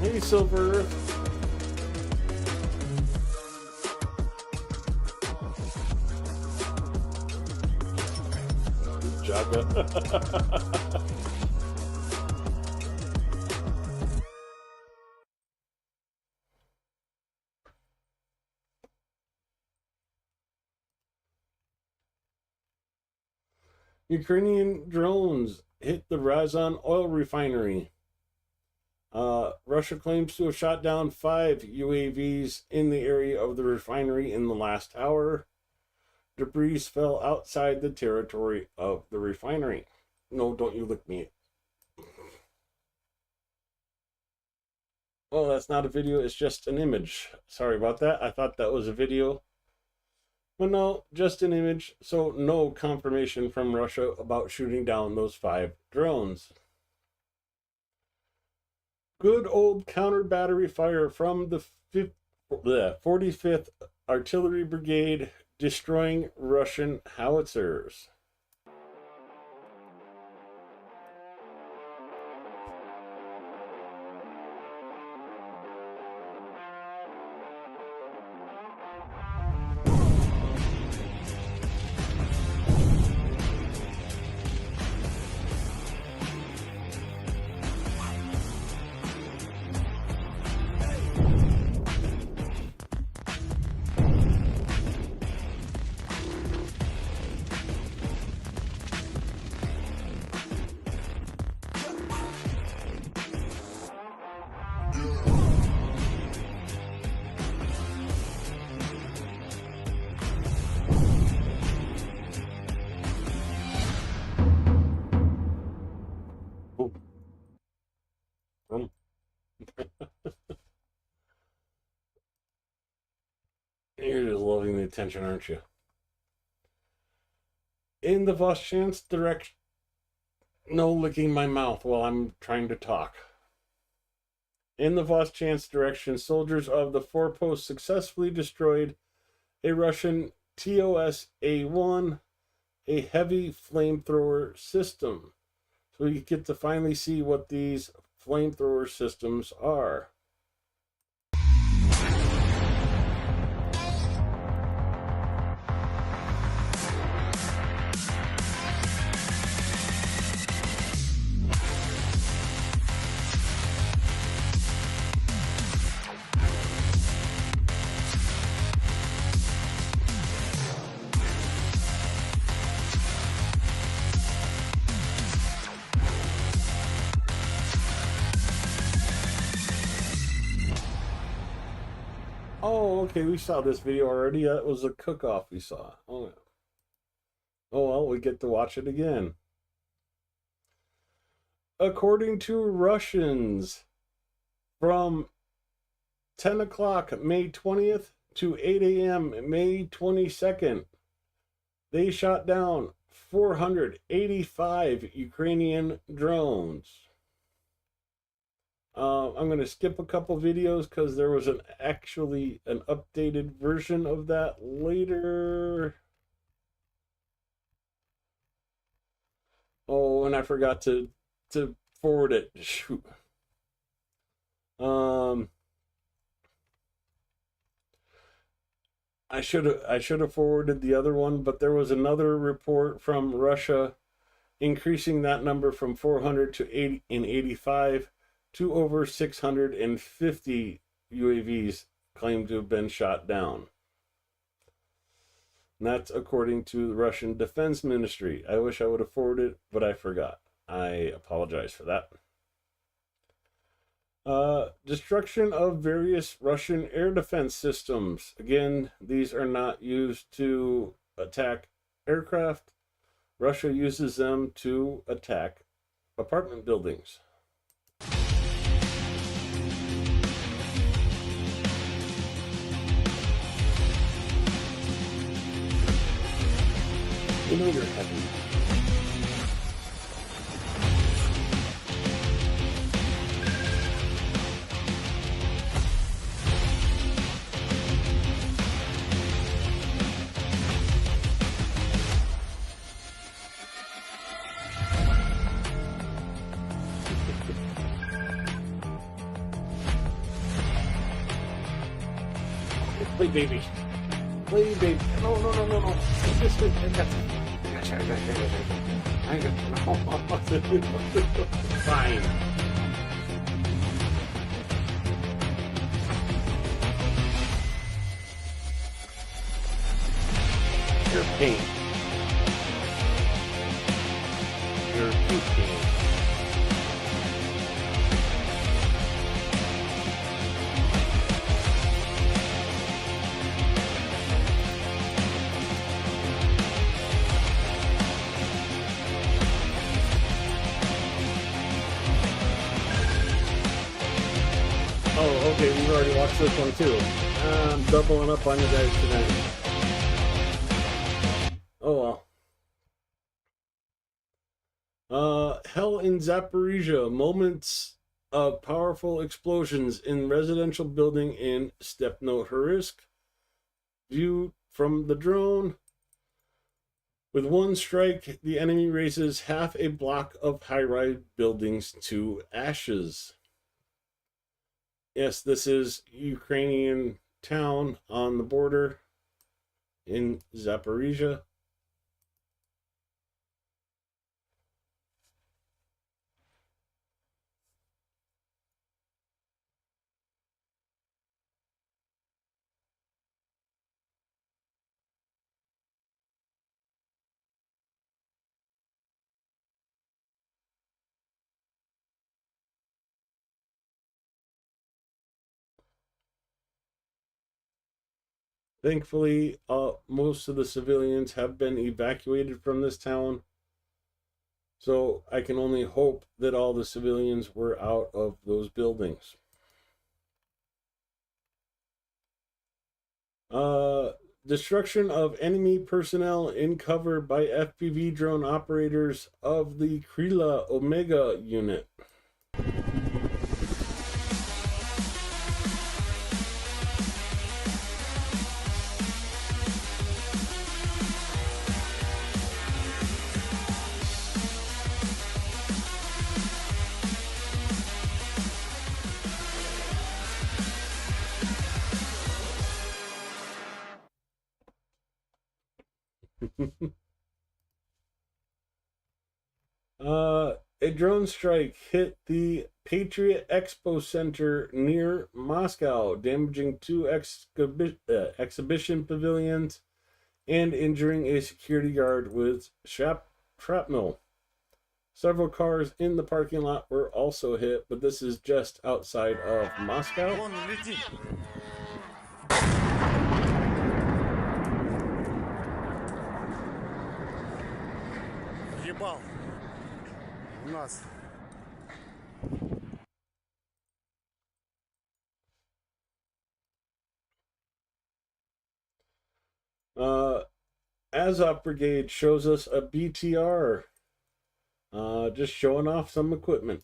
Hey, Silver Earth. Jaga. Ukrainian drones hit the Razan oil refinery. Russia claims to have shot down 5 UAVs in the area of the refinery in the last hour. Debris fell outside the territory of the refinery. No, don't you lick me. Oh, that's not a video, it's just an image. Sorry about that. I thought that was a video. But no, just an image, so no confirmation from Russia about shooting down those 5 drones. Good old counter battery fire from the 45th Artillery Brigade destroying Russian howitzers. You're just loving the attention, aren't you? In the Voschan's direction. No licking my mouth while I'm trying to talk. In the Voschan's direction, soldiers of the forepost successfully destroyed a Russian TOS-A1, a heavy flamethrower system. So we get to finally see what these flamethrower systems are. Oh, okay, we saw this video already. That was a cook-off we saw. Oh well, we get to watch it again. According to Russians, from 10 o'clock May 20th to 8 a.m. May 22nd, they shot down 485 Ukrainian drones. I'm going to skip a couple videos because there was actually an updated version of that later. Oh, and I forgot to forward it. Shoot. I should have forwarded the other one, but there was another report from Russia increasing that number from 400 to 85 to over 650 UAVs claimed to have been shot down. And that's according to the Russian Defense Ministry. I wish I would have forwarded it, but I forgot. I apologize for that. Destruction of various Russian air defense systems. Again, these are not used to attack aircraft. Russia uses them to attack apartment buildings. You know you're heavy. Play baby. Play baby. No. This way. Fine. Your pain. Your acute pain. Oh, okay, we've already watched this one too. I'm doubling up on you guys tonight. Oh well. Hell in Zaporizhia. Moments of powerful explosions in residential building in Stepnohorisk. Viewed from the drone. With one strike, the enemy razes half a block of high-rise buildings to ashes. Yes, this is Ukrainian town on the border in Zaporizhia. Thankfully, most of the civilians have been evacuated from this town. So I can only hope that all the civilians were out of those buildings. Destruction of enemy personnel in cover by FPV drone operators of the Krila Omega unit. A drone strike hit the Patriot Expo Center near Moscow, damaging two exhibition pavilions and injuring a security guard with shrapnel. Several cars in the parking lot were also hit, but this is just outside of Moscow. Ебал. У нас. Azov Brigade shows us a BTR. Just showing off some equipment.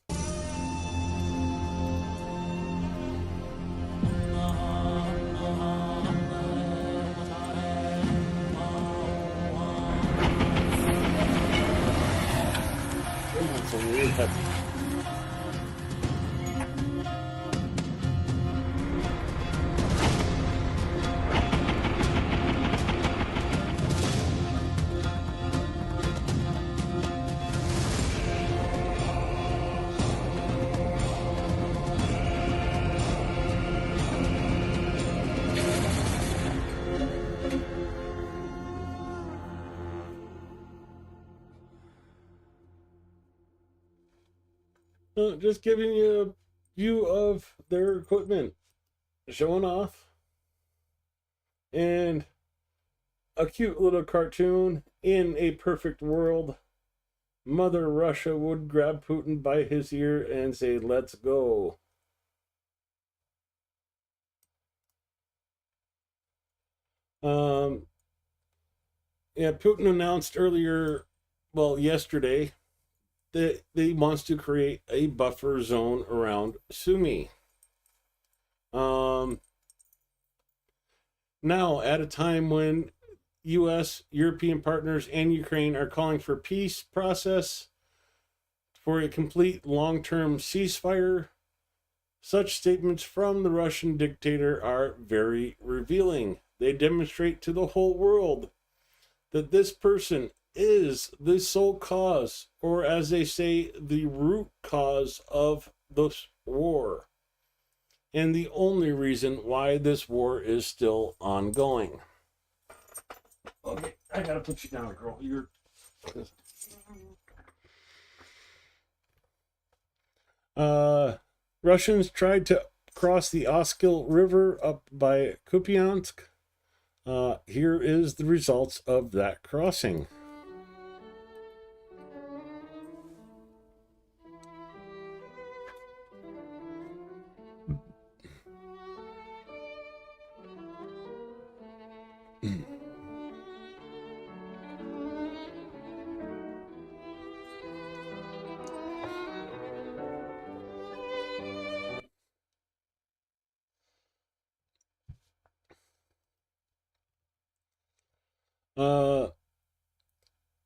Some weird heavy. Just giving you a view of their equipment, showing off, and a cute little cartoon. In a perfect world, Mother Russia would grab Putin by his ear and say, "Let's go." Yeah, Putin announced earlier, well, yesterday, that he wants to create a buffer zone around Sumy. Now, at a time when U.S., European partners, and Ukraine are calling for peace process for a complete long-term ceasefire, such statements from the Russian dictator are very revealing. They demonstrate to the whole world that this person is the sole cause, or as they say, the root cause of this war, and the only reason why this war is still ongoing. Okay, I gotta put you down, girl. Russians tried to cross the Oskil River up by Kupiansk. Here is the results of that crossing.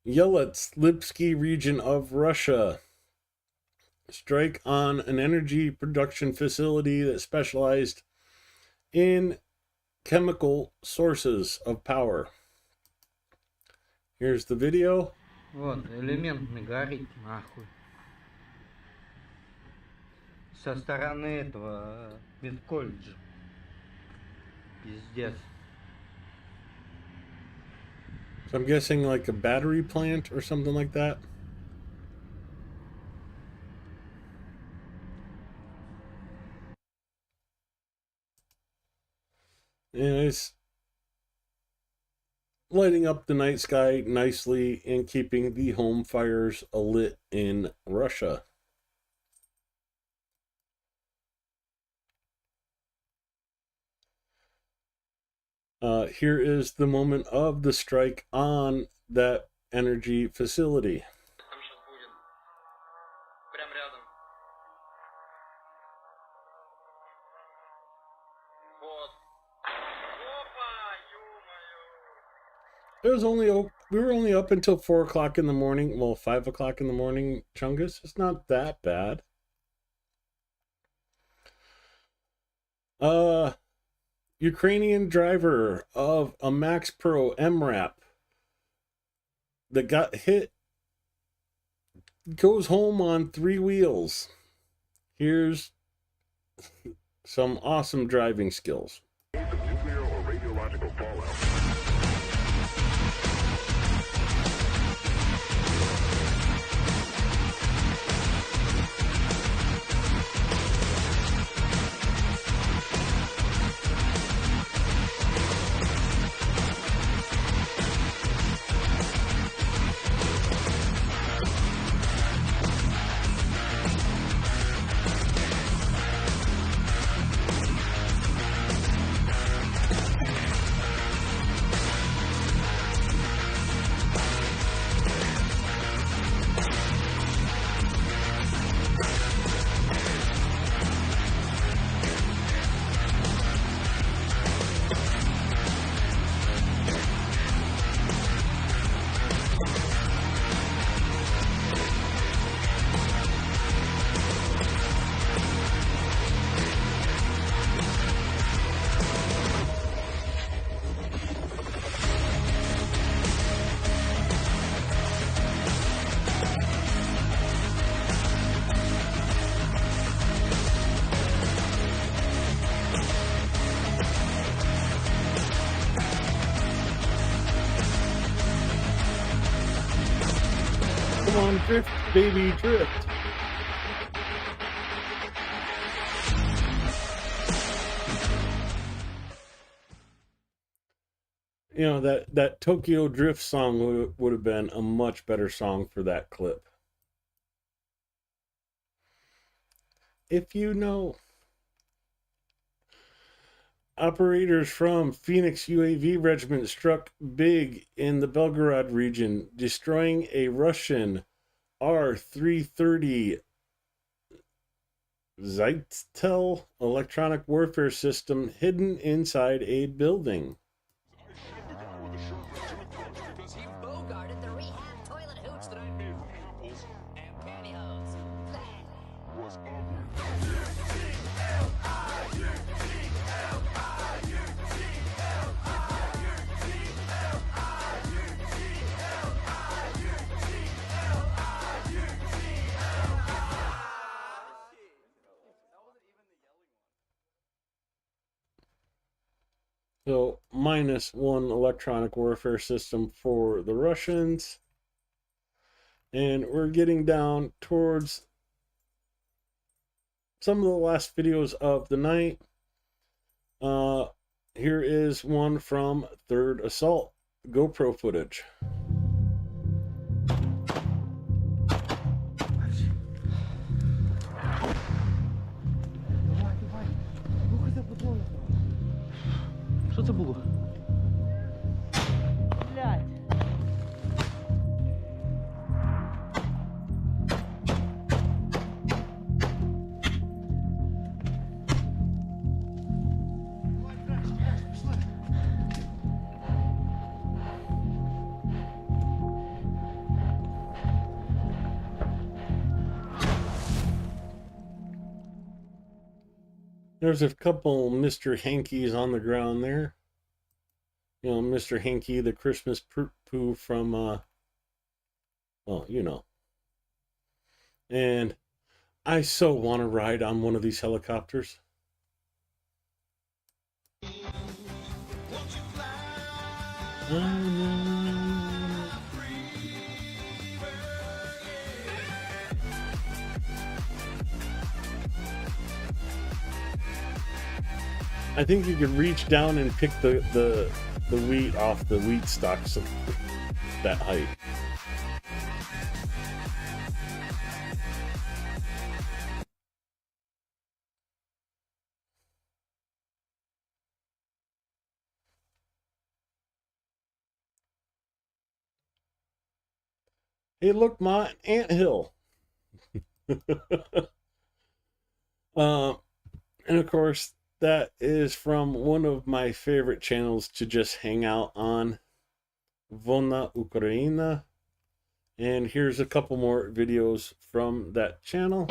Yelets, Lipsky region of Russia. Strike on an energy production facility that specialized in chemical sources of power. Here's the video. Вот, элементный горит, нахуй. Со стороны этого медколледжа. Пиздец. So I'm guessing like a battery plant or something like that. And it's lighting up the night sky nicely and keeping the home fires alit in Russia. Here is the moment of the strike on that energy facility. Там сейчас будет. Прям рядом. Вот. Опа, ё-моё. It was only we were only up until 4 o'clock in the morning. Well, 5 o'clock in the morning, Chungus. It's not that bad. Ukrainian driver of a Max Pro MRAP that got hit goes home on 3 wheels. Here's some awesome driving skills. Nuclear or radiological fallout. Come on, drift, baby, drift. You know, that Tokyo Drift song would have been a much better song for that clip. If you know. Operators from Phoenix UAV Regiment struck big in the Belgorod region, destroying a Russian R-330 Zytel electronic warfare system hidden inside a building. Because he bogarted the rehab toilet hooch that I knew. And pantyhose. So, -1 electronic warfare system for the Russians. And we're getting down towards some of the last videos of the night. Here is one from 3rd Assault GoPro footage. Що це було? Блядь. There's a couple Mr. Hankies on the ground there. You know, Mr. Hanky, the Christmas poo from, well, you know. And I so want to ride on one of these helicopters. I think you could reach down and pick the wheat off the wheat stalks at that height. Hey, look, Ma, anthill. And of course, that is from one of my favorite channels to just hang out on, Vona Ukraina. And here's a couple more videos from that channel.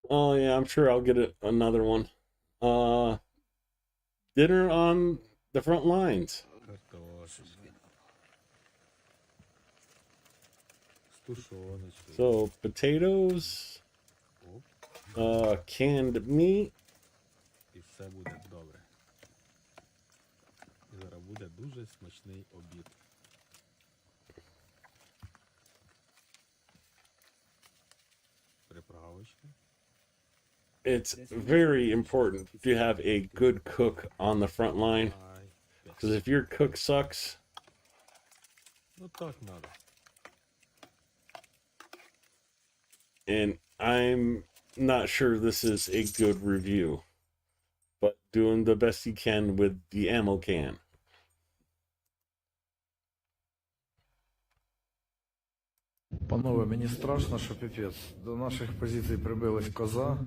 Oh yeah, I'm sure I'll get another one. Dinner on the front lines. Картошечки. З тушоночкою. So potatoes, Оп. canned meat. І все буде добре. І зараз буде дуже смачний обід. Приправочка. It's very important to have a good cook on the front line, Ай, because if your cook sucks, ну так надо. and I'm not sure this is a good review, but doing the best you can with the ammo can. Панове, мені страшно, що піпець. До наших позицій прибилась коза.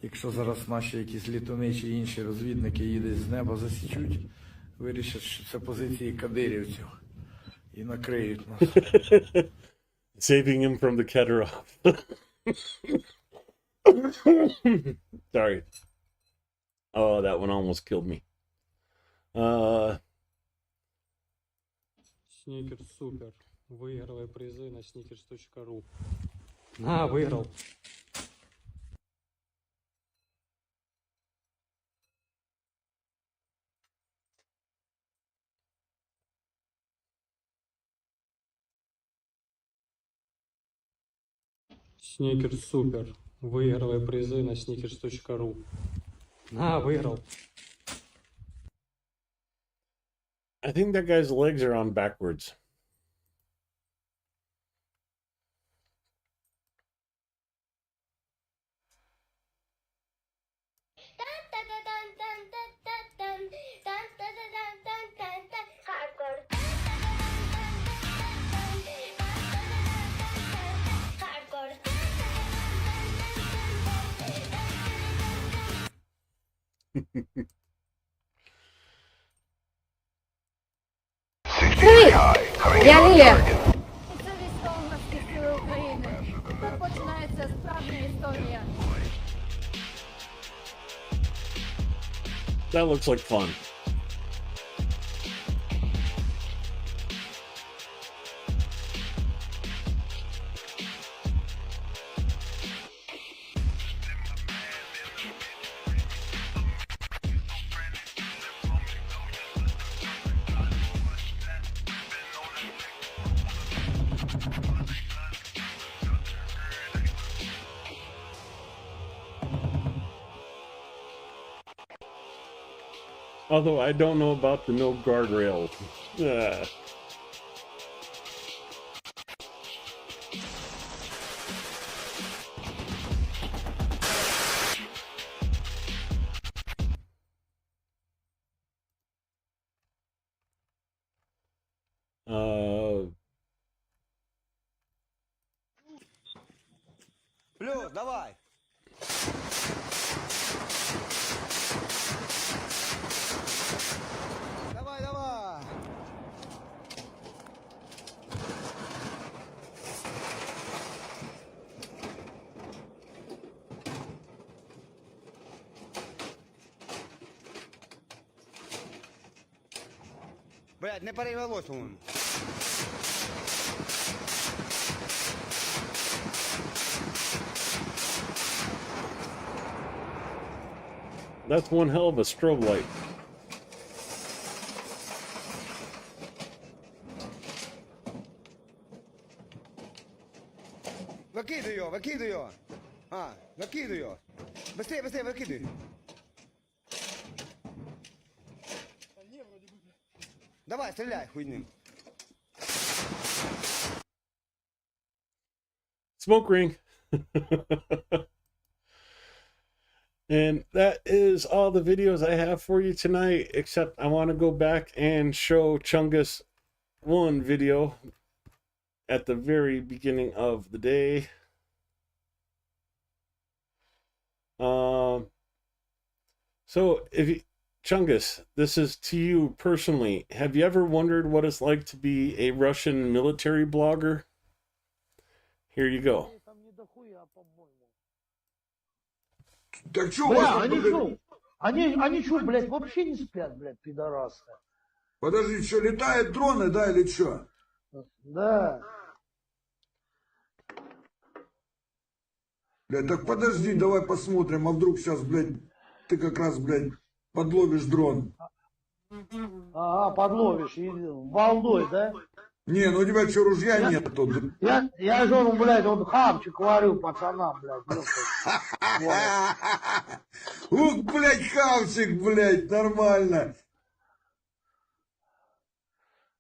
Якщо зараз наші якісь літуни чи інші розвідники їдуть з неба засічуть, вирішать, що це позиції кадирівців. І накриють нас. Saving him from the Kedorov. Sorry. Oh, that one almost killed me. Сникерс супер. Выигрывай призы на sneakers.ru. На, выиграл. Сникерс супер. Выигрывай призы на sneakers.ru. На, выиграл. I think that guy's legs are on backwards. Я Лілія. Це військово-морські сили України. Тут починається справжня історія. That looks like fun. Although I don't know about the no guardrail. Плюс, давай. Давай, давай. Блядь, не перевелось, по-моєму. That's one hell of a strobe light. Викидуй його, викидуй його. А, викидуй його. Быстрее, быстрее, выкидывай. Давай, стреляй, хуйным. Smoke ring. And that is all the videos I have for you tonight, except I want to go back and show Chungus one video at the very beginning of the day. So if you, Chungus, this is to you personally. Have you ever wondered what it's like to be a Russian military blogger? Here you go. Так что у Бля, вас они там, что? Они что, блядь, вообще не спят, блядь, пидорасы? Подожди, что, летают дроны, да, или что? Да. Блядь, так подожди, давай посмотрим, а вдруг сейчас, блядь, ты как раз, блядь, подловишь дрон. Ага, подловишь, и балдой, да? Не, ну у тебя что, ружья нет тут? Я же, блядь, вот хавчик варю пацанам, блядь, Ух, блядь, хавчик, блядь, нормально.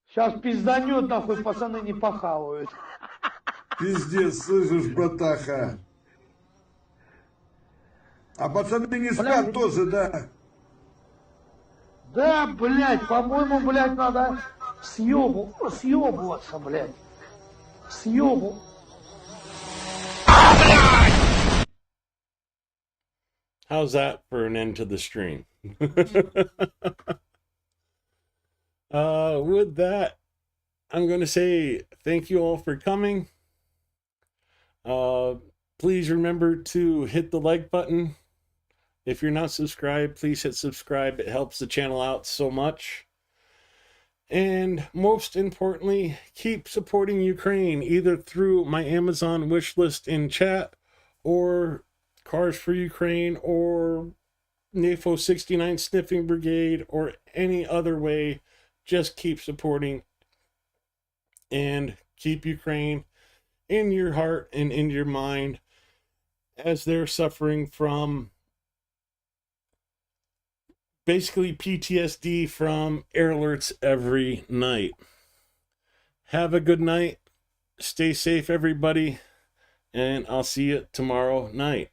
Сейчас пизданет, нахуй, пацаны не похавают. Пиздец, слышишь, братаха. А пацаны не спят тоже, да? Да, блядь, по-моему, блядь, надо съебываться, блядь. Съебу. How's that for an end to the stream? With that, I'm going to say thank you all for coming. Please remember to hit the like button. If you're not subscribed, please hit subscribe. It helps the channel out so much. And most importantly, keep supporting Ukraine either through my Amazon wish list in chat, or Cars for Ukraine, or NAFO 69 Sniffing Brigade, or any other way. Just keep supporting and keep Ukraine in your heart and in your mind as they're suffering from basically PTSD from air alerts every night. Have a good night. Stay safe, everybody. And I'll see you tomorrow night.